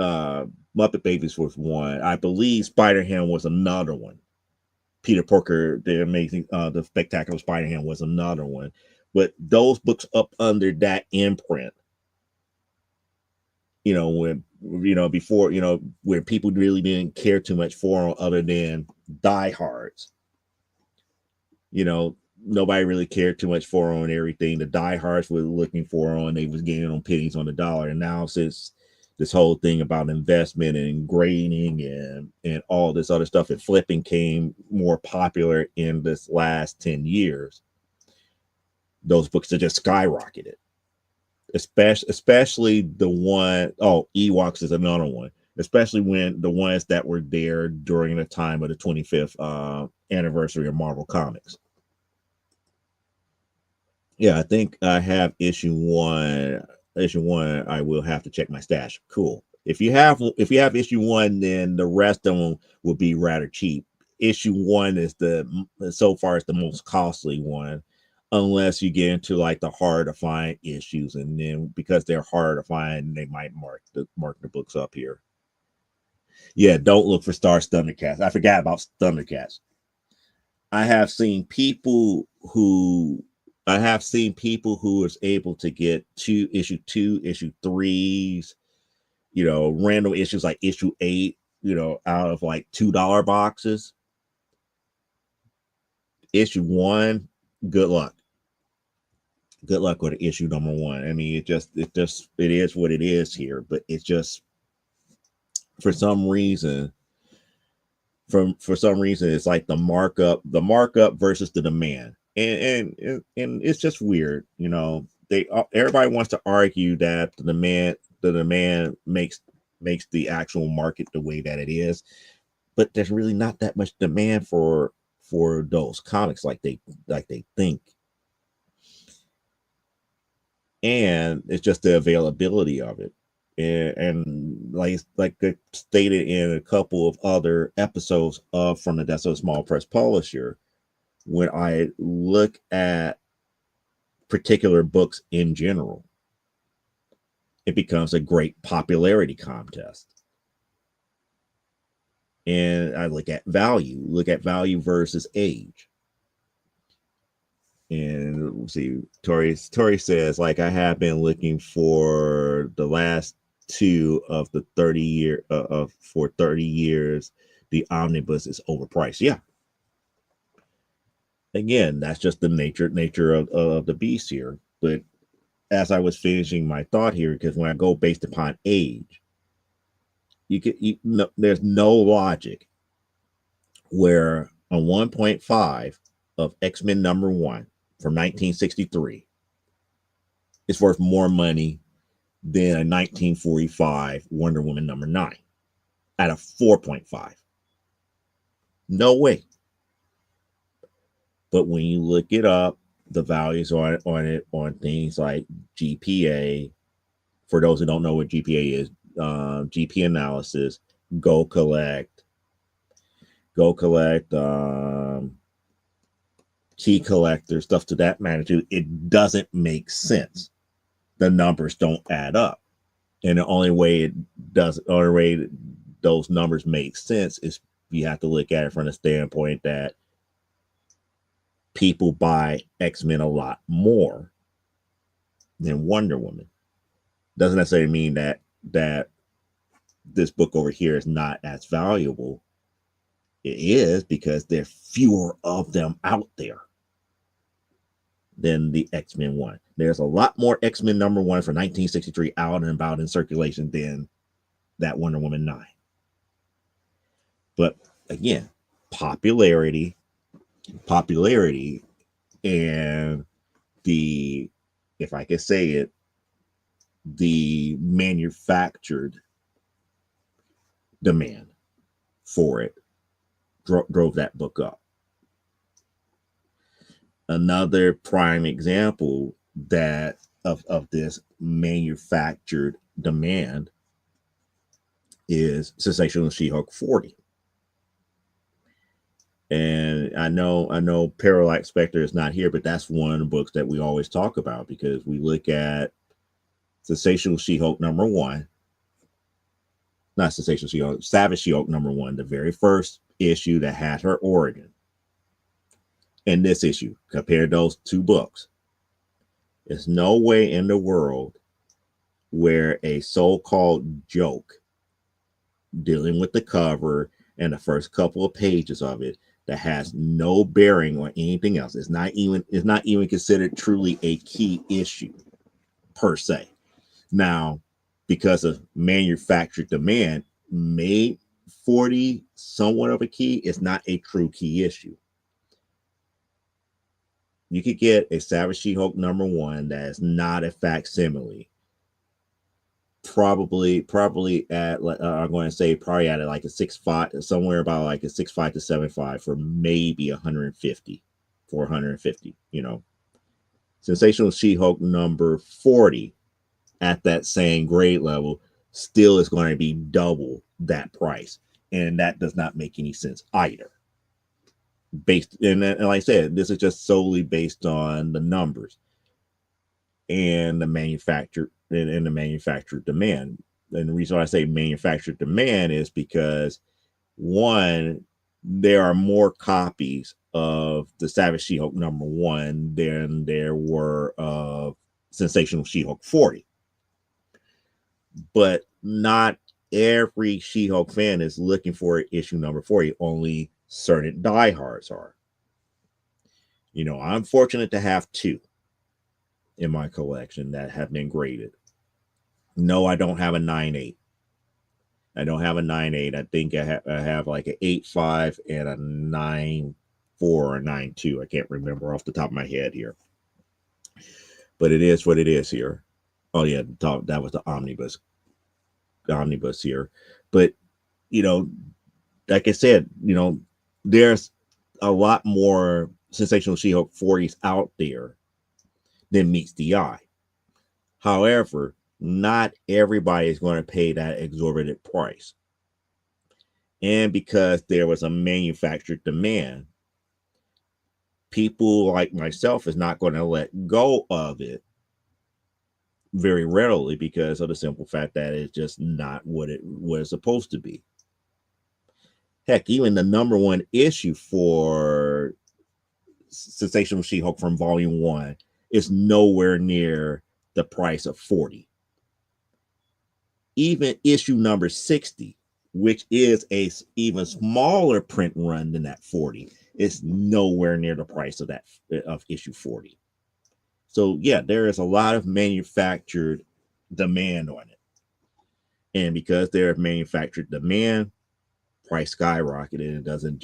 Muppet Babies was one. I believe Spider-Ham was another one. Peter Parker, the Spectacular Spider-Ham was another one. But those books up under that imprint, before, where people really didn't care too much for them other than diehards. Nobody really cared too much for them and everything. The diehards were looking for them, and they was getting on pennies on the dollar. And now, since this whole thing about investment and grading and all this other stuff and flipping came more popular in this last 10 years, those books are just skyrocketed. Especially the one, Ewoks is another one, especially when the ones that were there during the time of the 25th anniversary of Marvel Comics. Yeah, I think I have issue 1. Issue 1, I will have to check my stash. Cool. If you have issue 1, then the rest of them will be rather cheap. Issue 1 is so far it's the most costly one, unless you get into like the hard to find issues, and then because they're hard to find, they might mark the books up here. Yeah, don't look for Star's Thundercats. I forgot about Thundercats. I have seen people who is able to get issue 2, issue 3s, random issues like issue 8, out of like $2 boxes. Issue 1, good luck. Good luck with issue number 1. I mean, it is what it is here, but it's just for some reason, it's like the markup versus the demand. And it's just weird, everybody wants to argue that the demand makes the actual market the way that it is, but there's really not that much demand for those comics like they think. and it's just the availability of it. And like I stated in a couple of other episodes of From the Desk of a Small Press Publisher, when I look at particular books in general, it becomes a great popularity contest. And I look at value versus age. And let's see, Tori says, like, I have been looking for the last two of the 30 year of for 30 years. The omnibus is overpriced. Yeah. Again, that's just the nature of the beast here. But as I was finishing my thought here, because when I go based upon age, there's no logic where a 1.5 of X-Men #1 from 1963 is worth more money than a 1945 Wonder Woman #9 at a 4.5. No way. But when you look it up, the values on it on things like GPA, for those who don't know what GPA is, GP analysis, go collect, key collector, stuff to that magnitude, it doesn't make sense. The numbers don't add up. And the only way those numbers make sense is you have to look at it from the standpoint that people buy X-Men a lot more than Wonder Woman. Doesn't necessarily mean that this book over here is not as valuable. It is, because there are fewer of them out there than the X-Men one. There's a lot more X-Men #1 for 1963 out and about in circulation than that Wonder Woman 9. But again, popularity, and the, if I could say it, the manufactured demand for it drove that book up. Another prime example that of this manufactured demand is Sensational She-Hulk 40. And I know Parallax Spectre is not here, but that's one of the books that we always talk about, because we look at Sensational She-Hulk #1, not Sensational She-Hulk, Savage She-Hulk #1, the very first issue that had her origin. And this issue, compare those two books. There's no way in the world where a so-called joke dealing with the cover and the first couple of pages of it that has no bearing on anything else. It's not even considered truly a key issue per se. Now, because of manufactured demand, made 40 somewhat of a key. It's not a true key issue. You could get a Savage She-Hulk #1 that is not a facsimile. Probably at, I'm going to say probably at like a 6.5, somewhere about like a 6.5 to 7.5 for maybe 150, for 150. Sensational She-Hulk #40 at that same grade level still is going to be double that price, and that does not make any sense either. And like I said, this is just solely based on the numbers and the manufactured demand. And the reason why I say manufactured demand is because, one, there are more copies of the Savage She-Hulk #1 than there were of Sensational She-Hulk 40. But not every She-Hulk fan is looking for issue #40. Only certain diehards are. I'm fortunate to have two in my collection that have been graded. No, I don't have a 9.8. I don't have a 9.8. I think I have like an 8.5 and a 9.4 or 9.2. I can't remember off the top of my head here. But it is what it is here. Oh yeah, that was the omnibus here. But like I said, there's a lot more Sensational She-Hulk 40s out there than meets the eye. However, not everybody is going to pay that exorbitant price. And because there was a manufactured demand, people like myself is not going to let go of it very readily because of the simple fact that it's just not what it was supposed to be. Heck, even the number one issue for Sensational She-Hulk from Volume 1 is nowhere near the price of 40. Even issue number 60, which is a even smaller print run than that 40, is nowhere near the price of that of issue 40. So yeah, there is a lot of manufactured demand on it. And because there's manufactured demand, price skyrocketed. It doesn't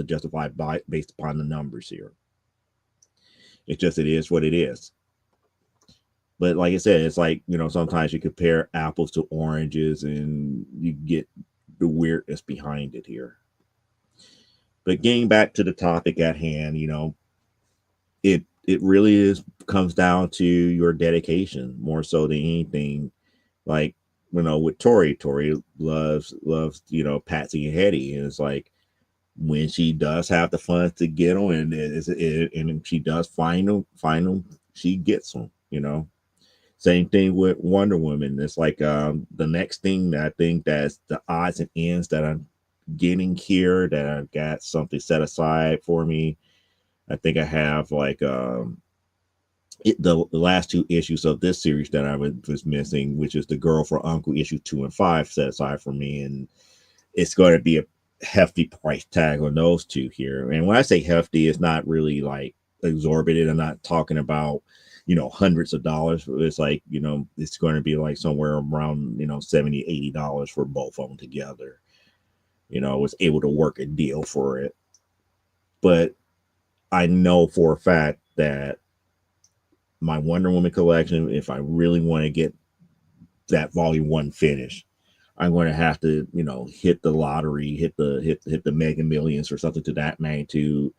justify based upon the numbers here. It is what it is. But like I said, it's like, sometimes you compare apples to oranges and you get the weirdness behind it here. But getting back to the topic at hand, it really comes down to your dedication more so than anything. Like, with Tori loves, Patsy and Hetty. And it's like, when she does have the funds to get them and she does find them, she gets them. Same thing with Wonder Woman. It's like the next thing that I think that's the odds and ends that I'm getting here, that I've got something set aside for me. I think I have like the last two issues of this series that I was missing, which is the Girl for Uncle issue 2 and 5 set aside for me, and it's going to be a hefty price tag on those two here. And when I say hefty, it's not really like exorbitant. I'm not talking about hundreds of dollars. It's like, it's going to be like somewhere around $70-$80 for both of them together. I was able to work a deal for it, but I know for a fact that my Wonder Woman collection, if I really want to get that volume 1 finished, I'm going to have to, hit the lottery, hit the Mega Millions or something to that magnitude.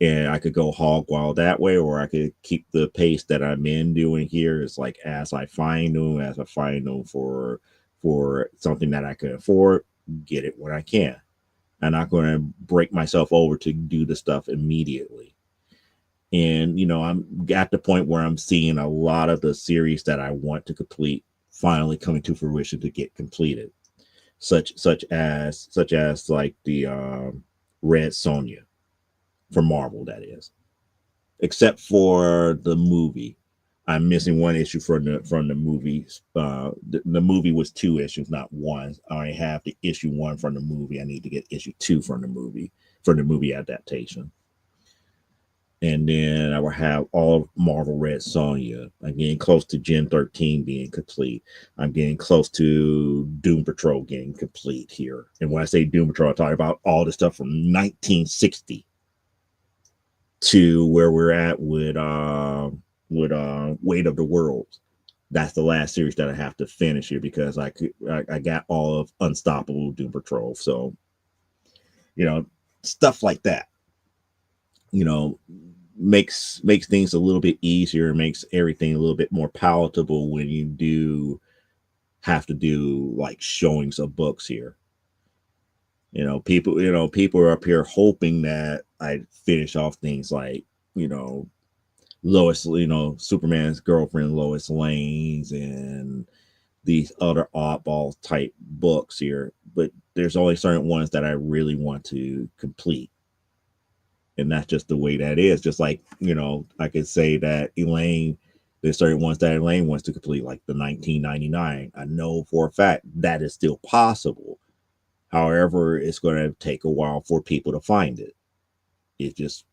And I could go hog wild that way, or I could keep the pace that I'm in doing here. It's like, as I find them for something that I can afford, get it when I can. I'm not going to break myself over to do the stuff immediately. And, I'm at the point where I'm seeing a lot of the series that I want to complete finally coming to fruition to get completed. Such as like the Red Sonja for Marvel, that is. Except for the movie. I'm missing one issue from the movie. The movie was 2 issues, not one. I only have the issue 1 from the movie. I need to get issue 2 from the movie adaptation. And then I will have all of Marvel Red Sonja. I'm getting close to Gen 13 being complete. I'm getting close to Doom Patrol getting complete here. And when I say Doom Patrol, I'm talking about all the stuff from 1960 to where we're at with Weight of the World. That's the last series that I have to finish here because I got all of Unstoppable Doom Patrol. So, stuff like that. Makes things a little bit easier, makes everything a little bit more palatable when you do have to do like showings of books here. People are up here hoping that I finish off things like, Lois, Superman's girlfriend Lois Lane's and these other oddball type books here, but there's only certain ones that I really want to complete. And that's just the way that is. Just like, I could say that Elaine, there's certain ones that Elaine wants to complete, like the 1999. I know for a fact that is still possible. However, it's going to take a while for people to find it. It's just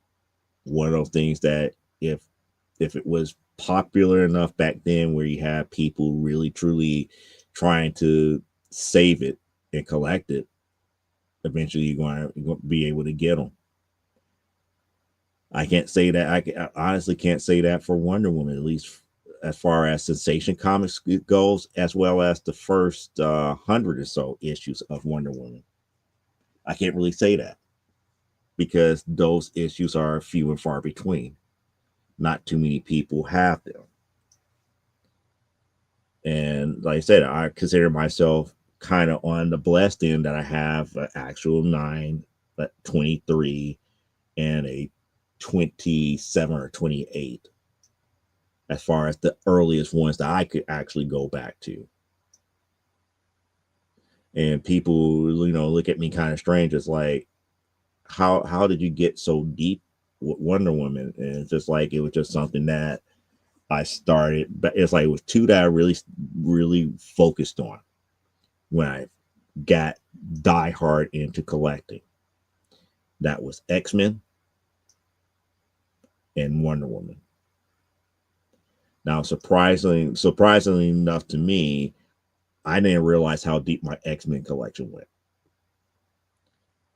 one of those things that if it was popular enough back then where you had people really truly trying to save it and collect it, eventually you're going to be able to get them. I can't say that. I honestly can't say that for Wonder Woman, at least as far as Sensation Comics goes, as well as the first 100 or so issues of Wonder Woman. I can't really say that because those issues are few and far between. Not too many people have them. And like I said, I consider myself kind of on the blessed end that I have an actual 9, but 23, and a 27 or 28 as far as the earliest ones that I could actually go back to. And people, look at me kind of strange. It's like, how did you get so deep with Wonder Woman? And it's just like it was just something that I started, but it's like it was two that I really focused on when I got die hard into collecting. That was X-Men and Wonder Woman. Now, surprisingly enough to me, I didn't realize how deep my X-Men collection went.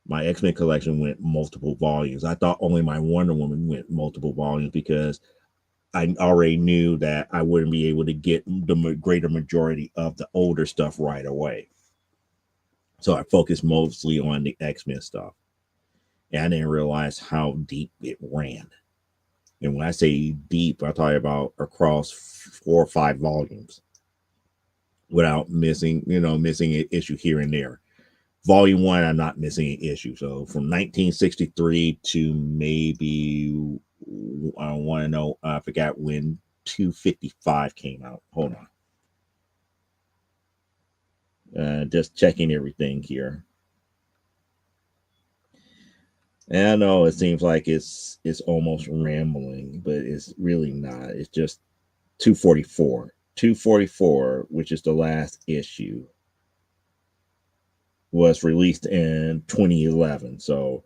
My X-Men collection went multiple volumes. I thought only my Wonder Woman went multiple volumes because I already knew that I wouldn't be able to get the greater majority of the older stuff right away. So I focused mostly on the X-Men stuff. And I didn't realize how deep it ran. And when I say deep, I'm talking about across 4 or 5 volumes without missing an issue here and there. Volume 1, I'm not missing an issue. So from 1963 to maybe, I want to know, I forgot when 255 came out. Hold on. Just checking everything here. And I know it seems like it's almost rambling, but it's really not. It's just 244. 244, which is the last issue, was released in 2011. So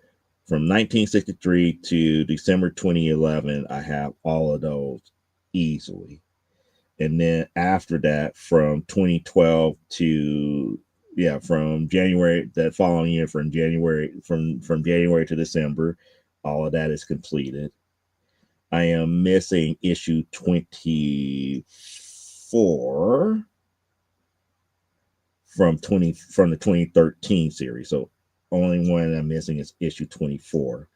from 1963 to December 2011, I have all of those easily. And then after that, from 2012 to from January that following year, from January to December, all of that is completed. I am missing issue 24 from the 2013 series. So only one I'm missing is issue 24.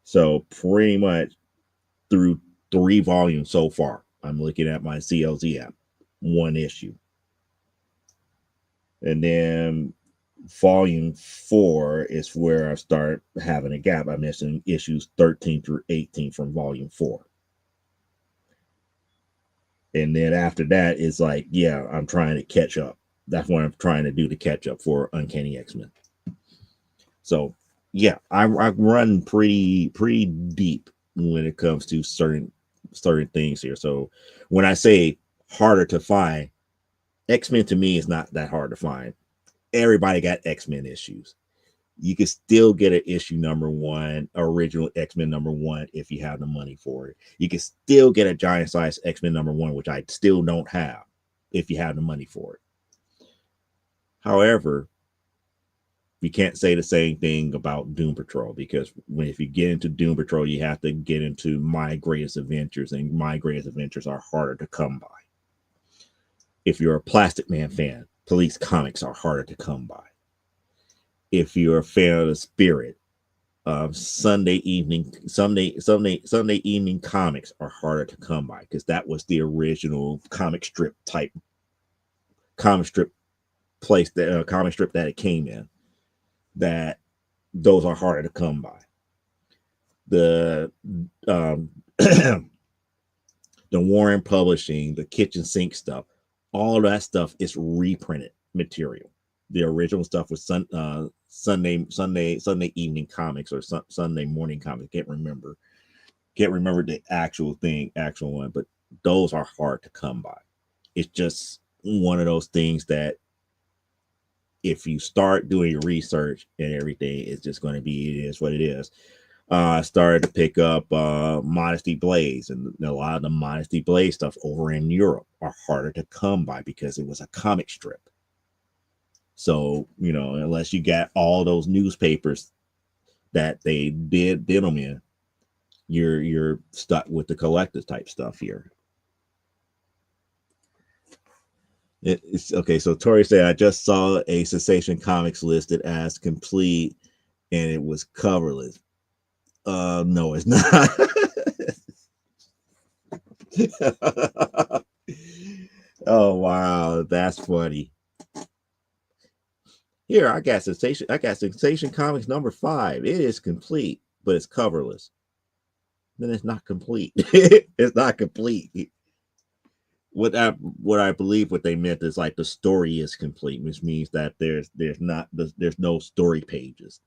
So pretty much through 3 volumes so far. I'm looking at my CLZ app, 1 issue. And then volume 4 is where I start having a gap. I'm missing issues 13 through 18 from volume 4. And then after that, it's like, I'm trying to catch up. That's what I'm trying to do to catch up for Uncanny X-Men. So, I run pretty deep when it comes to certain things here. So when I say harder to find, X-Men to me is not that hard to find. Everybody got X-Men issues. You can still get an issue number 1, original X-Men number 1, if you have the money for it. You can still get a giant size X-Men number 1, which I still don't have, if you have the money for it. However, you can't say the same thing about Doom Patrol, because if you get into Doom Patrol, you have to get into My Greatest Adventures, and My Greatest Adventures are harder to come by. If you're a Plastic Man fan, Police Comics are harder to come by. If you're a fan of the Spirit, Sunday evening comics are harder to come by, because that was the original comic strip place, that comic strip that it came in. That those are harder to come by. The the Warren Publishing, the kitchen sink stuff, all that stuff is reprinted material. The original stuff was Sunday evening comics or Sunday morning comics. Can't remember the actual one, but those are hard to come by. It's just one of those things that if you start doing your research and everything, it's just going to be, it is what it is. I started to pick up Modesty Blaze, and a lot of the Modesty Blaze stuff over in Europe are harder to come by because it was a comic strip. So, unless you got all those newspapers that they did them in, you're stuck with the collector's type stuff here. It's okay. So Tori said, I just saw a Sensation Comics listed as complete, and it was coverless. No, it's not. Oh wow, that's funny. Here, I got Sensation Comics number 5. It is complete, but it's coverless. Then it's not complete. It's not complete. What I believe what they meant is like the story is complete, which means that there's no story pages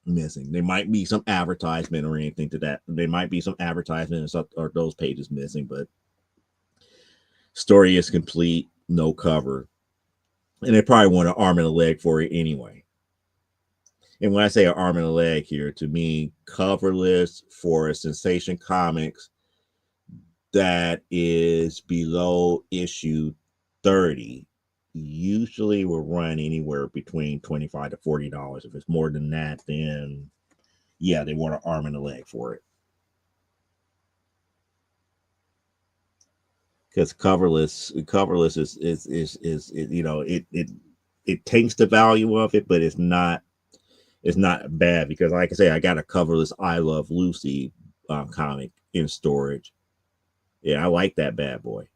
missing. There might be some advertisement or anything to that. There might be some advertisement or those pages missing, but story is complete, no cover. And they probably want an arm and a leg for it anyway. And when I say an arm and a leg here, to me, coverless for a Sensation Comics that is below issue 30 usually will run anywhere between $25 to $40. If it's more than that, then yeah, they want an arm and a leg for it. Because coverless is it takes the value of it, but it's not bad because like I say, I got a coverless I Love Lucy comic in storage. Yeah, I like that bad boy.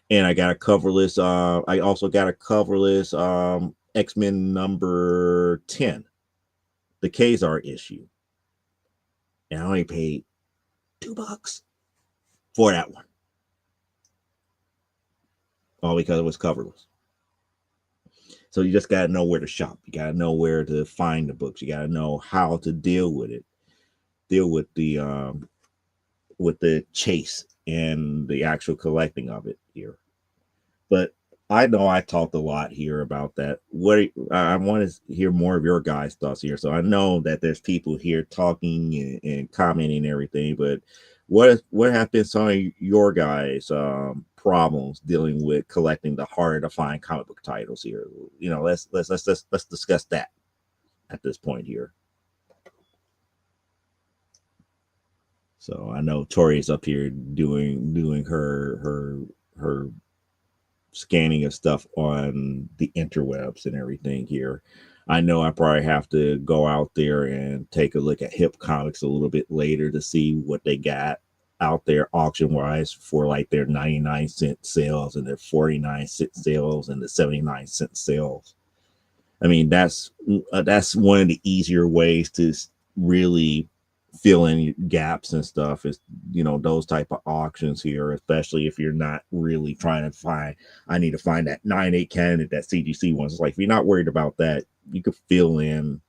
And I got a coverless. I also got a coverless X-Men number 10, the Kazar issue, and I only paid $2 for that one, all because it was coverless. So you just got to know where to shop. You got to know where to find the books. You got to know how to deal with it. Deal with the chase and the actual collecting of it here. But I know I talked a lot here about that. What I want to hear more of your guys' thoughts here. So I know that there's people here talking and commenting and everything, but what have been some of your guys' problems dealing with collecting the harder to find comic book titles here? Let's discuss that at this point here. So I know Tori's up here doing her scanning of stuff on the interwebs and everything here. I know I probably have to go out there and take a look at Hip Comics a little bit later to see what they got out there auction wise for like their 99-cent sales and their 49-cent sales and the 79-cent sales. I mean, that's one of the easier ways to really fill in gaps and stuff is those type of auctions here, especially if you're not really trying to find I need to find that 9/8 candidate that CGC wants. It's like if you're not worried about that, you could fill in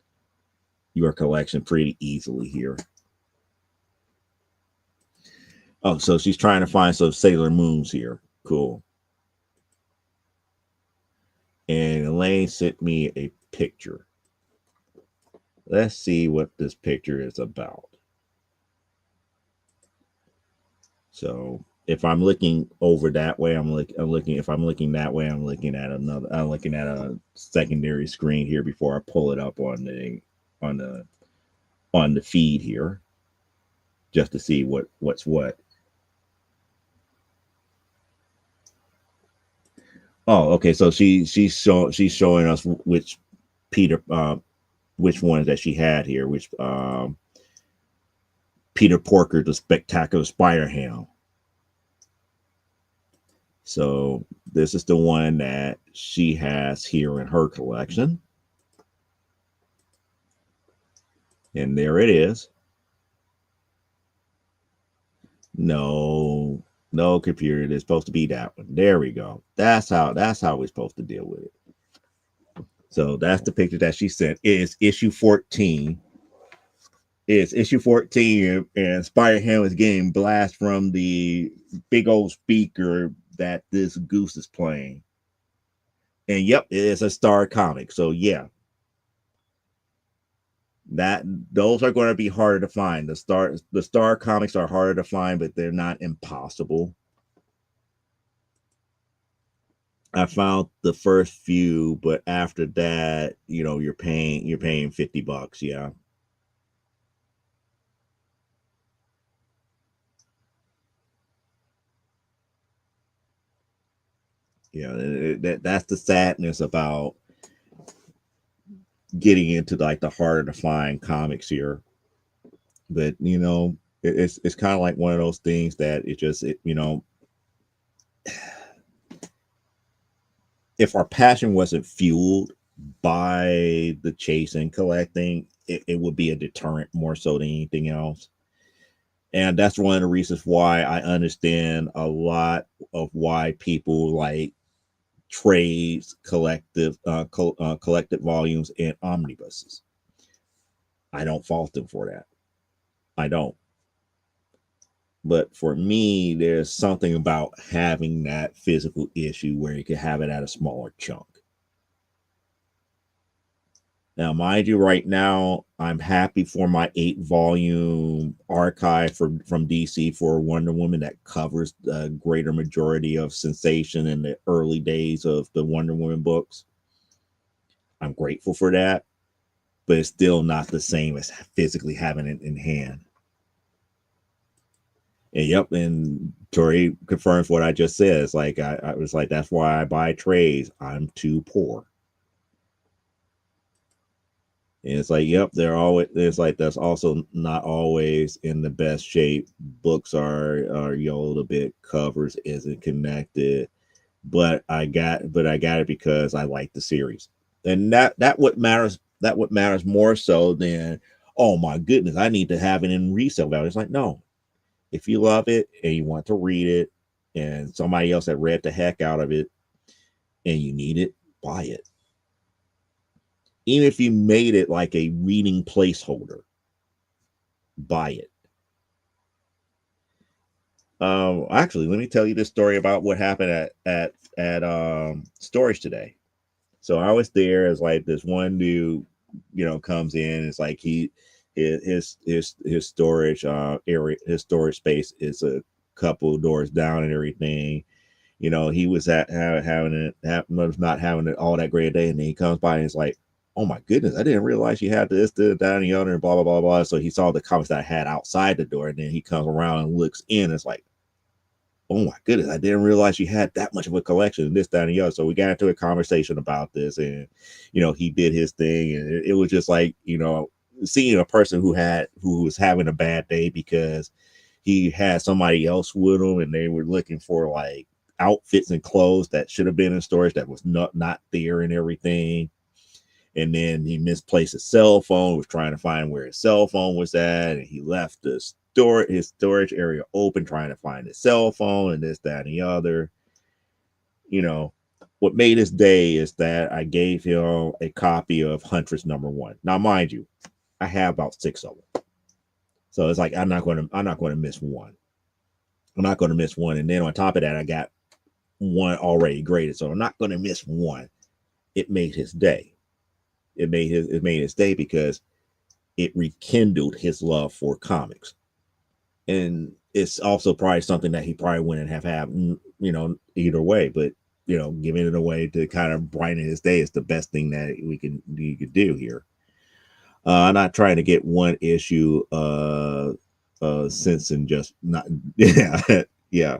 your collection pretty easily here. Oh, so she's trying to find some Sailor Moons here. Cool. And Elaine sent me a picture. Let's see what this picture is about. So if I'm looking over that way, I'm looking. If I'm looking that way, I'm looking at another. I'm looking at a secondary screen here before I pull it up on the on the feed here, just to see what's what. Oh, okay. So she's showing us which which ones that she had here, which Peter Porker, the Spectacular Spider Ham. So this is the one that she has here in her collection. And there it is. No, no computer. It's supposed to be that one. There we go. That's how we're supposed to deal with it. So that's the picture that she sent. It is issue 14. It's issue 14, and Spider Ham is getting blast from the big old speaker that this goose is playing. And yep, it is a Star comic. So yeah, that those are going to be harder to find. The Star comics are harder to find, but they're not impossible. I found the first few, but after that, you're paying $50. Yeah. Yeah, that's the sadness about getting into like the harder to find comics here. But it's kind of like one of those things that it just if our passion wasn't fueled by the chase and collecting, it would be a deterrent more so than anything else. And that's one of the reasons why I understand a lot of why people like trades, collected volumes, and omnibuses. I don't fault them for that. I don't. But for me, there's something about having that physical issue where you can have it at a smaller chunk. Now, mind you, right now, I'm happy for my 8-volume archive from DC for Wonder Woman that covers the greater majority of sensation in the early days of the Wonder Woman books. I'm grateful for that, but it's still not the same as physically having it in hand. And yep, and Tori confirms what I just said. It's like I was like, that's why I buy trades. I'm too poor. And it's like, yep, they're always, it's like that's also not always in the best shape. Books are yellowed a bit, covers isn't connected. But I got it because I like the series. And that what matters, what matters more so than, oh my goodness, I need to have it in resale value. It's like, no. If you love it and you want to read it and somebody else that read the heck out of it and you need it, buy it. Even if you made it like a reading placeholder, buy it. Actually, let me tell you this story about what happened at storage today. So I was there as like this one dude, comes in. It's like his storage area, his storage space is a couple doors down and everything. He was not having it all that great a day, and then he comes by and it's like, oh my goodness, I didn't realize you had this, that, and the other, and blah blah blah blah. So he saw the comics that I had outside the door, and then he comes around and looks in. And it's like, oh my goodness, I didn't realize you had that much of a collection, this, that, and the other. So we got into a conversation about this, and he did his thing, and it was just like, seeing a person who was having a bad day because he had somebody else with him, and they were looking for like outfits and clothes that should have been in storage that was not there and everything. And then he misplaced his cell phone, was trying to find where his cell phone was at, and he left his storage area open trying to find his cell phone and this, that, and the other. What made his day is that I gave him a copy of Huntress #1. Now, mind you, I have about 6 of them. So it's like I'm not going to miss one. I'm not going to miss one. And then on top of that, I got one already graded. So I'm not going to miss one. It made his day. It made his day because it rekindled his love for comics. And it's also probably something that he probably wouldn't have had, either way. But giving it away to kind of brighten his day is the best thing that you could do here. I'm not trying to get one issue since and just not yeah.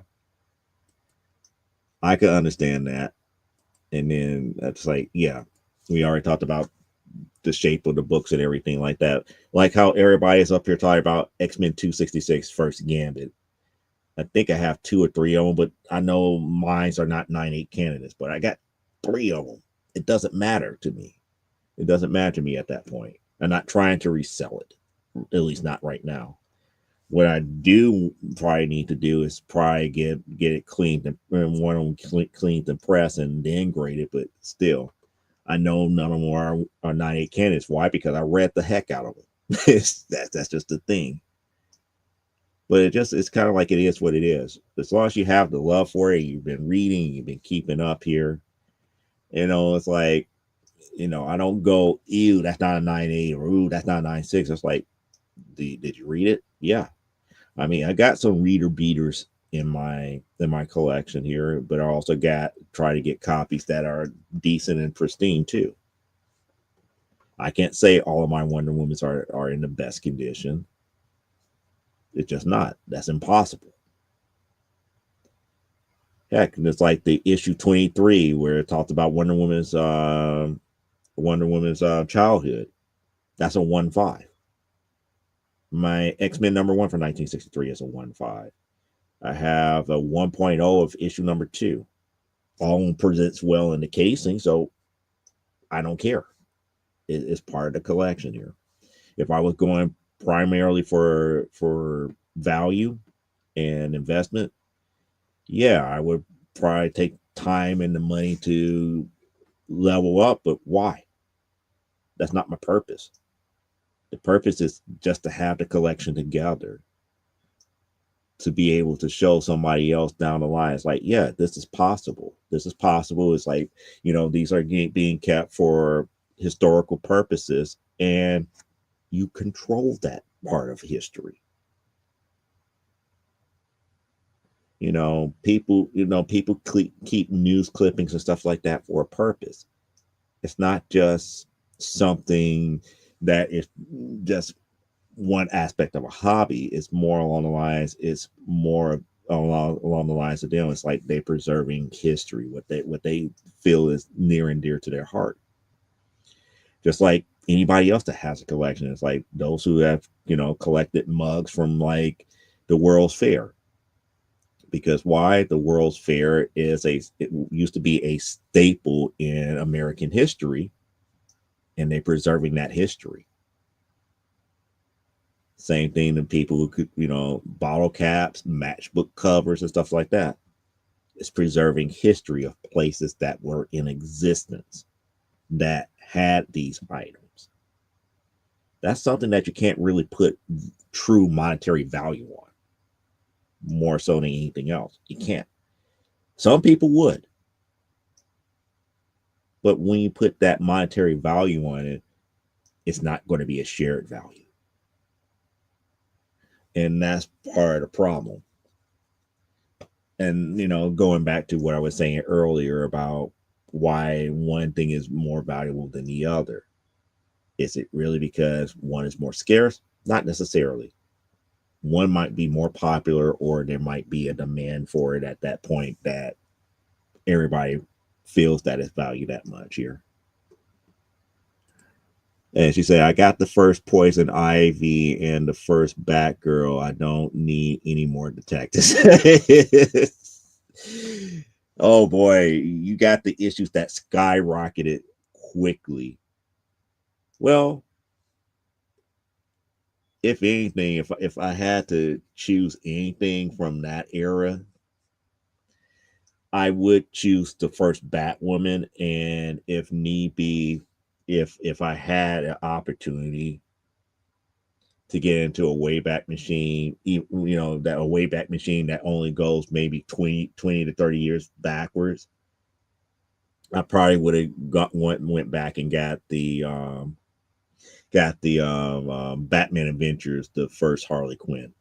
I could understand that. And then that's like, yeah, we already talked about the shape of the books and everything like that. Like how everybody is up here talking about X-Men 266 First Gambit. I think I have 2 or 3 of them, but I know mines are not 9/8 candidates, but I got 3 of them. It doesn't matter to me. It doesn't matter to me at that point. I'm not trying to resell it, at least not right now. What I do probably need to do is probably get it cleaned and one of them cleaned and pressed and then graded, but still. I know none of them are 9/8 candidates. Why? Because I read the heck out of them. That's just the thing. But it's kind of like it is what it is. As long as you have the love for it, you've been reading, you've been keeping up here. It's like, I don't go, ew, that's not a 9/8, or ooh, that's not a 9/6. It's like, did you read it? Yeah. I mean, I got some reader beaters in my collection here, but I also try to get copies that are decent and pristine too. I can't say all of my Wonder Womans are in the best condition. It's just not. That's impossible. Heck, it's like the issue 23 where it talks about Wonder Woman's childhood. That's a 1/5. My X-Men #1 from 1963 is a 1/5. I have a 1.0 of issue number 2. All presents well in the casing, so I don't care. It's part of the collection here. If I was going primarily for value and investment, yeah, I would probably take time and the money to level up, but why? That's not my purpose. The purpose is just to have the collection together, to be able to show somebody else down the line. It's like, yeah, this is possible. This is possible. It's like, these are being kept for historical purposes, and you control that part of history. People keep news clippings and stuff like that for a purpose. It's not just something that is just one aspect of a hobby. It's more along the lines. It's more along the lines of them. It's like they're preserving history, what they feel is near and dear to their heart. Just like anybody else that has a collection. It's like those who have collected mugs from like the World's Fair. Because why? The World's Fair it used to be a staple in American history, and they're preserving that history. Same thing to people who could, bottle caps, matchbook covers, and stuff like that. It's preserving history of places that were in existence that had these items. That's something that you can't really put true monetary value on, more so than anything else. You can't. Some people would. But when you put that monetary value on it, it's not going to be a shared value. And that's part of the problem. And, going back to what I was saying earlier about why one thing is more valuable than the other. Is it really because one is more scarce? Not necessarily. One might be more popular, or there might be a demand for it at that point that everybody feels that it's valued that much here. And she said, I got the first Poison Ivy and the first Batgirl. I don't need any more detectives. Oh boy, you got the issues that skyrocketed quickly. Well, if anything, if I had to choose anything from that era, I would choose the first Batwoman, and if need be, if I had an opportunity to get into a Wayback Machine, that a Wayback Machine that only goes maybe 20 to 30 years backwards, I probably would have went back and got the Batman Adventures, the first Harley Quinn.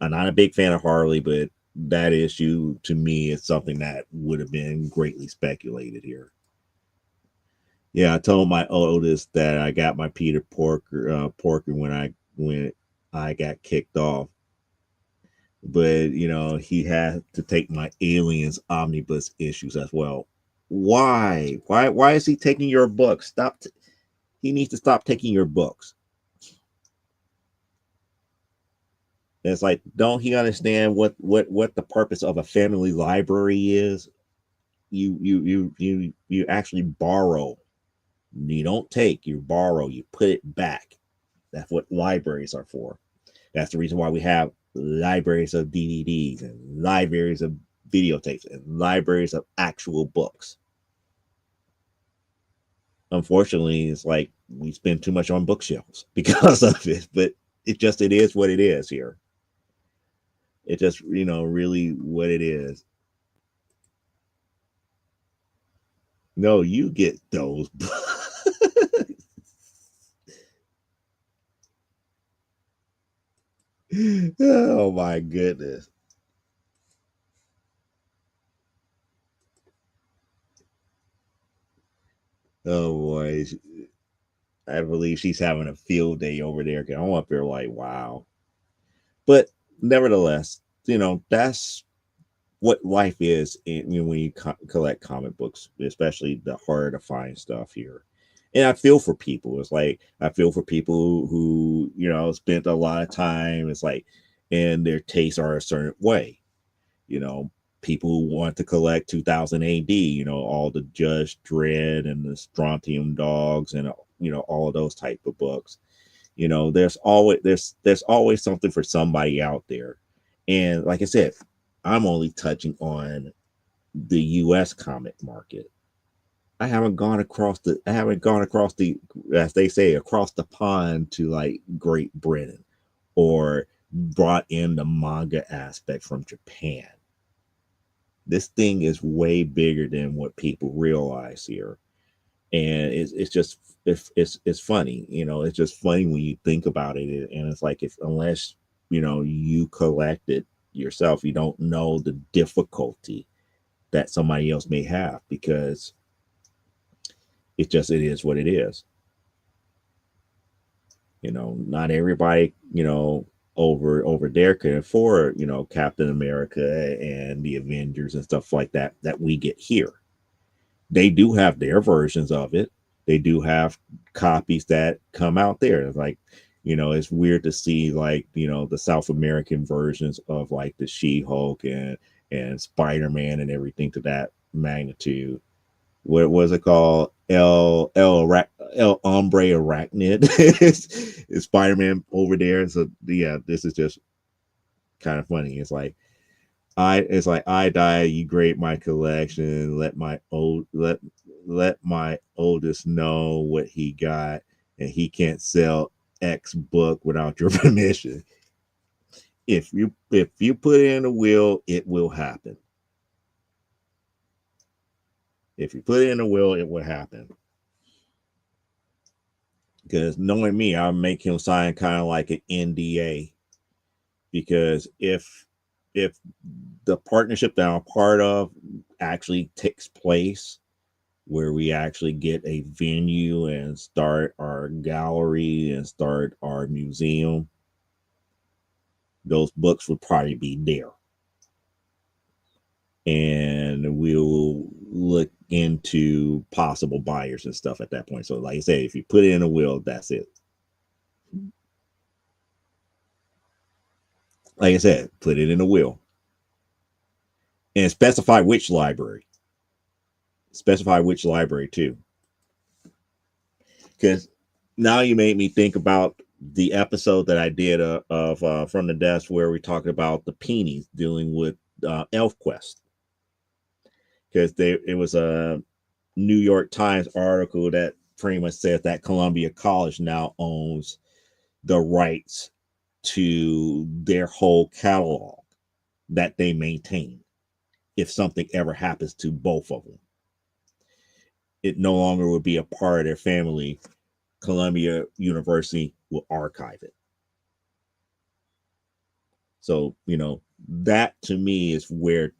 I'm not a big fan of Harley, but that issue to me is something that would have been greatly speculated here. Yeah, I told my oldest that I got my Peter Porker when I got kicked off, but he had to take my Aliens omnibus issues as well. Why? Why is he taking your books? He needs to stop taking your books. It's like, don't he understand what the purpose of a family library is? You actually borrow. You don't take, you borrow, you put it back. That's what libraries are for. That's the reason why we have libraries of DVDs and libraries of videotapes and libraries of actual books. Unfortunately, it's like we spend too much on bookshelves because of it, but it is what it is here. It just, really what it is. No, you get those. Oh my goodness. Oh boy. I believe she's having a field day over there. I'm up there like, wow. But nevertheless, that's what life is when you collect comic books, especially the harder to find stuff here. And I feel for people. It's like I feel for people who spent a lot of time. It's like and their tastes are a certain way. You know, people who want to collect 2000 AD, you know, all the Judge Dredd and the Strontium Dogs and all of those type of books. You know, there's always something for somebody out there. And like I said, I'm only touching on the US comic market. I haven't gone across the, as they say, across the pond to like Great Britain, or brought in the manga aspect from Japan. This thing is way bigger than what people realize here. And it's just it's funny, you know, it's just funny when you think about it. And it's like, if unless you collect it yourself, you don't know the difficulty that somebody else may have, because it is what it is. You know, not everybody, over there can afford, Captain America and the Avengers and stuff like that we get here. They do have their versions of it. They do have copies that come out there. It's like, it's weird to see, like, the South American versions of like the She-Hulk and Spider-Man and everything to that magnitude. What was it called? El Hombre Arachnid. It's Spider-Man over there. So yeah, this is just kind of funny. I die, you grade my collection, let my oldest know what he got, and he can't sell X book without your permission. If you put it in a will, it will happen. If you put it in a will, it will happen. Because knowing me, I'll make him sign kind of like an NDA. Because if the partnership that I'm part of actually takes place, where we actually get a venue and start our gallery and start our museum, those books would probably be there. And we'll look into possible buyers and stuff at that point. So like I say, if you put it in a will, that's it. Like I said, put it in a will. And specify which library. Specify which library too. Because now you made me think about the episode that I did of From the Desk, where we talked about the Peonies dealing with ElfQuest. Because it was a New York Times article that pretty much says that Columbia College now owns the rights to their whole catalog that they maintain. If something ever happens to both of them, it no longer would be a part of their family. Columbia University will archive it. So, that to me is where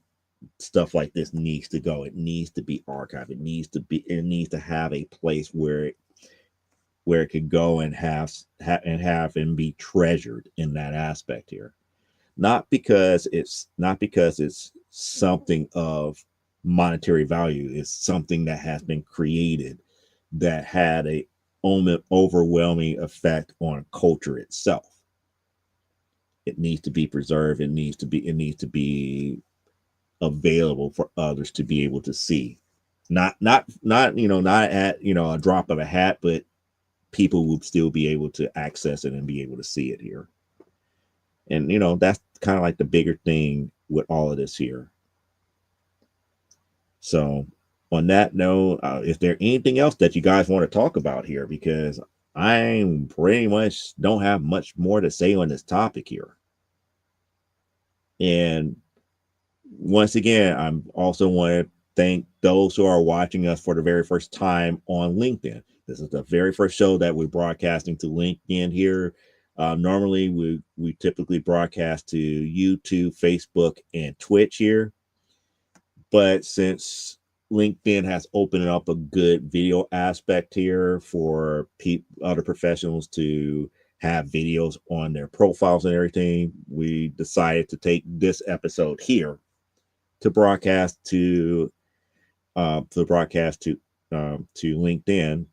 stuff like this needs to go. It needs to be archived. It needs to have a place where it could go and have and be treasured in that aspect here. Not because it's something of monetary value. It's something that has been created that had a overwhelming effect on culture itself. It needs to be preserved. It needs to be available for others to be able to see. Not at a drop of a hat, but people will still be able to access it and be able to see it here. And that's kind of like the bigger thing with all of this here. So on that note, is there anything else that you guys want to talk about here? Because I pretty much don't have much more to say on this topic here. And once again, I'm also want to thank those who are watching us for the very first time on LinkedIn. This is the very first show that we're broadcasting to LinkedIn here. Normally, we typically broadcast to YouTube, Facebook, and Twitch here. But since LinkedIn has opened up a good video aspect here for other professionals to have videos on their profiles and everything, we decided to take this episode here to broadcast to LinkedIn,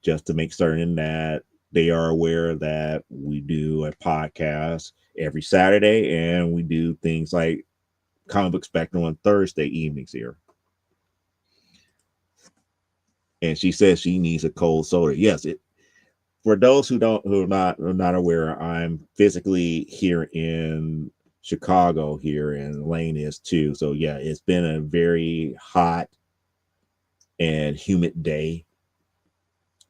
just to make certain that they are aware that we do a podcast every Saturday, and we do things like Comic Book Spectrum on Thursday evenings here. And she says she needs a cold soda. Yes, it for those who are not aware, I'm physically here in Chicago here, and Lane is too. So yeah, it's been a very hot and humid day.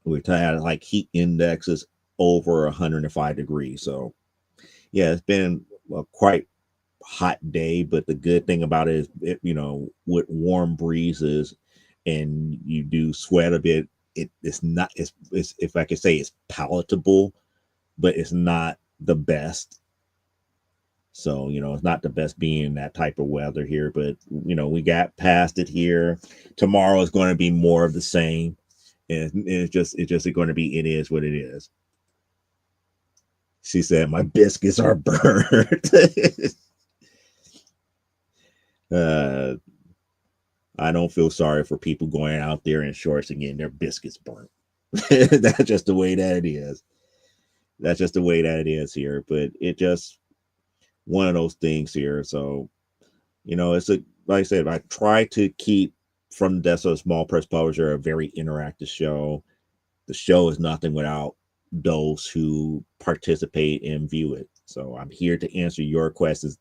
We've had like heat indexes over 105 degrees. So yeah, it's been a quite hot day. But the good thing about it is, with warm breezes and you do sweat a bit, it's not, it's if I could say, it's palatable, but it's not the best. So, it's not the best being that type of weather here, but we got past it here. Tomorrow is going to be more of the same. And it's just going to be, it is what it is. She said, my biscuits are burnt. uh, I don't feel sorry for people going out there in shorts and getting their biscuits burnt. That's just the way that it is. That's just the way that it is here. But it just one of those things here. So, it's like I said, I try to keep From the Desk of a Small Press Publisher a very interactive show. The show is nothing without those who participate and view it. So I'm here to answer your questions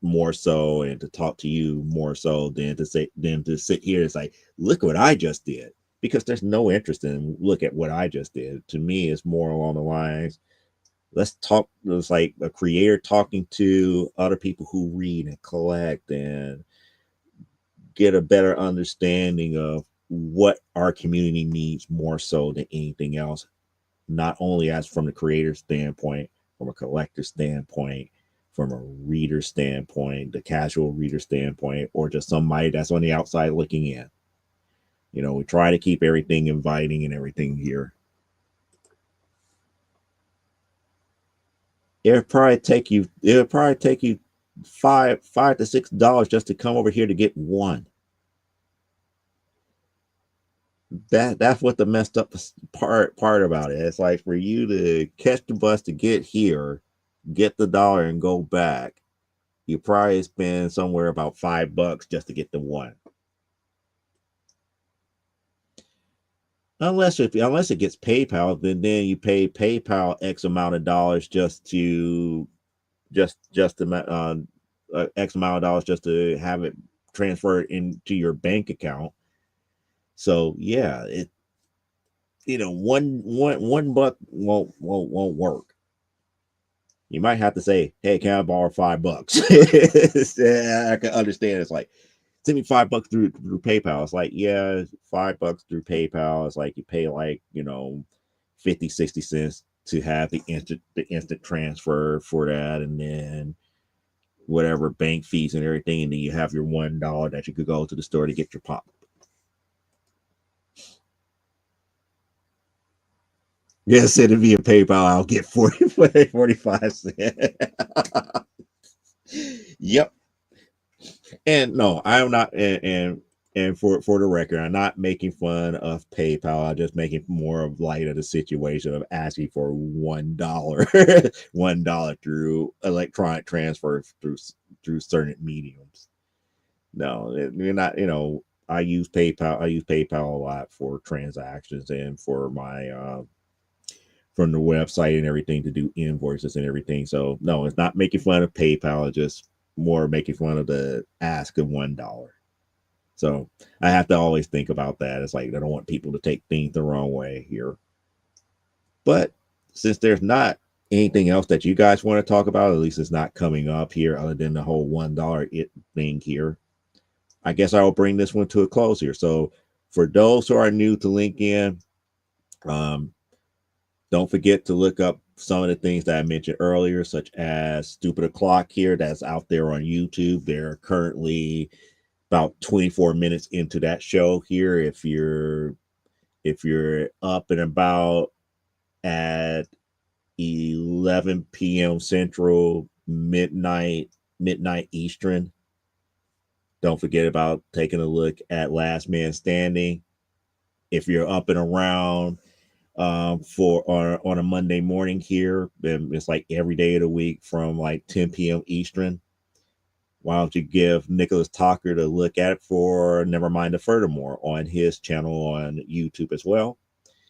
more so, and to talk to you more so than to sit here and say, look what I just did. Because there's no interest in look at what I just did. To me, it's more along the lines, let's talk. It's like a creator talking to other people who read and collect and get a better understanding of what our community needs more so than anything else, not only as from the creator standpoint, from a collector standpoint, from a reader standpoint, the casual reader standpoint, or just somebody that's on the outside looking in. We try to keep everything inviting and everything here. It'll probably take you $5 to $6 just to come over here to get one. That's what the messed up part about it. It's like, for you to catch the bus to get here, get the dollar and go back, you probably spend somewhere about $5 just to get the one. Unless it gets PayPal, then you pay PayPal X amount of dollars just to X amount of dollars just to have it transferred into your bank account. So yeah, one buck won't work. You might have to say, hey, can I borrow $5? Yeah, I can understand. It's like, send me $5 through PayPal. It's like, yeah, $5 through PayPal. It's like you pay like 50, 60 cents to have the instant transfer for that, and then whatever bank fees and everything, and then you have your $1 that you could go to the store to get your pop. Yeah, send it via PayPal. I'll get 45 cents. Yep. And no, I'm not. And for the record, I'm not making fun of PayPal. I'm just making more of light of the situation of asking for $1, $1 through electronic transfer through certain mediums. No, you're not. I use PayPal. I use PayPal a lot for transactions and for my from the website and everything to do invoices and everything. So no, it's not making fun of PayPal. It's just more making fun of the ask of $1. So I have to always think about that. It's like, I don't want people to take things the wrong way here. But since there's not anything else that you guys want to talk about, at least it's not coming up here other than the whole $1 thing here, I guess I will bring this one to a close here. So for those who are new to LinkedIn, don't forget to look up some of the things that I mentioned earlier, such as Stupid O'Clock here, that's out there on YouTube. They're currently about 24 minutes into that show here. If you're up and about at 11 p.m. Central, midnight Eastern, don't forget about taking a look at Last Man Standing. If you're up and around for on a Monday morning here. And it's like every day of the week from like 10 p.m. Eastern. Why don't you give Nicholas Talker to look at it for Never Mind the Furthermore on his channel on YouTube as well.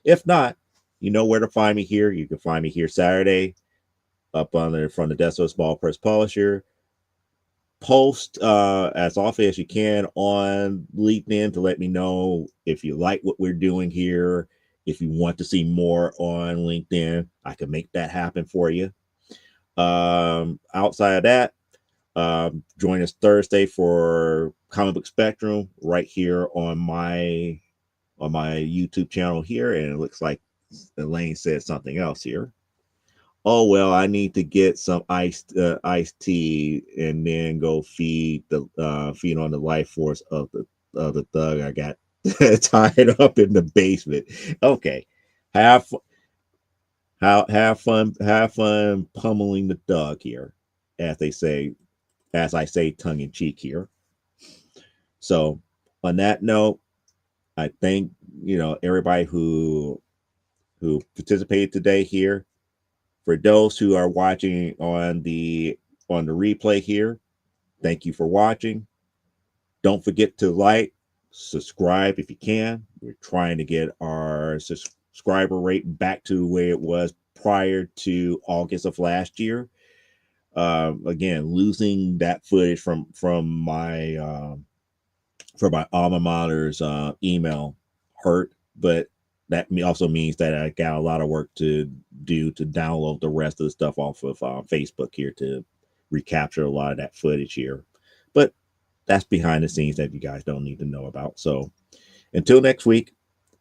If not, you know where to find me here. You can find me here Saturday up on the from the Deso Small Press Publisher. Post as often as you can on LinkedIn to let me know if you like what we're doing here. If you want to see more on LinkedIn, I can make that happen for you. Outside of that, join us Thursday for Comic Book Spectrum right here on my YouTube channel here. And it looks like Elaine said something else here. Oh well, I need to get some iced tea and then go feed on the life force of the thug I got tied up in the basement. Okay, have have fun pummeling the thug here, as they say, as I say tongue in cheek here. So on that note, I thank everybody who participated today here. For those who are watching on the replay here, thank you for watching. Don't forget to like, subscribe if you can. We're trying to get our subscriber rate back to where it was prior to August of last year. Again, losing that footage from my alma mater's email hurt, but that also means that I got a lot of work to do to download the rest of the stuff off of Facebook here to recapture a lot of that footage here. But that's behind the scenes that you guys don't need to know about. So until next week,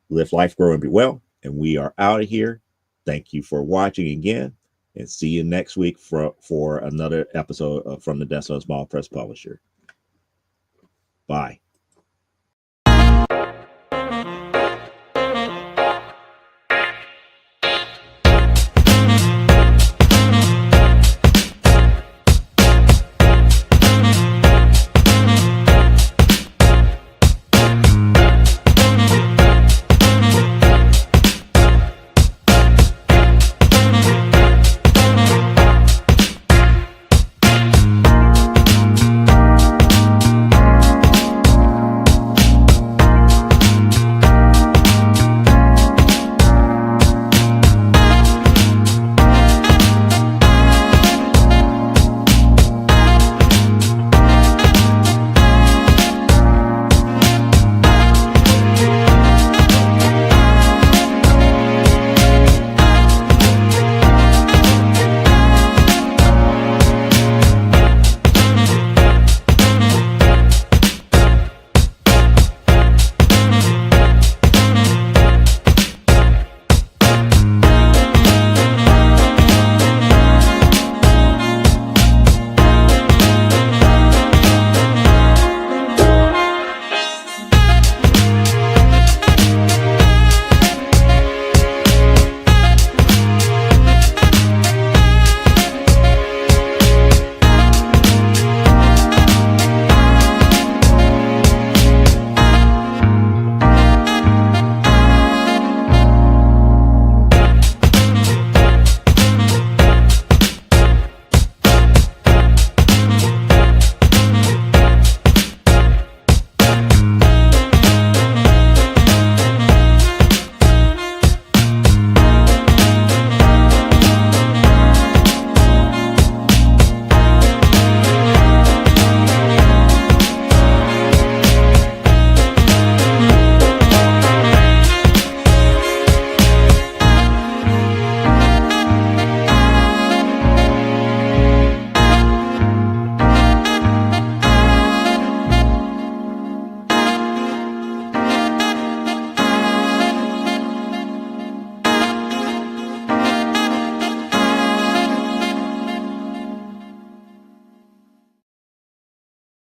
live life, grow, and be well. And we are out of here. Thank you for watching again, and see you next week for another episode from the Deso Small Press Publisher. Bye.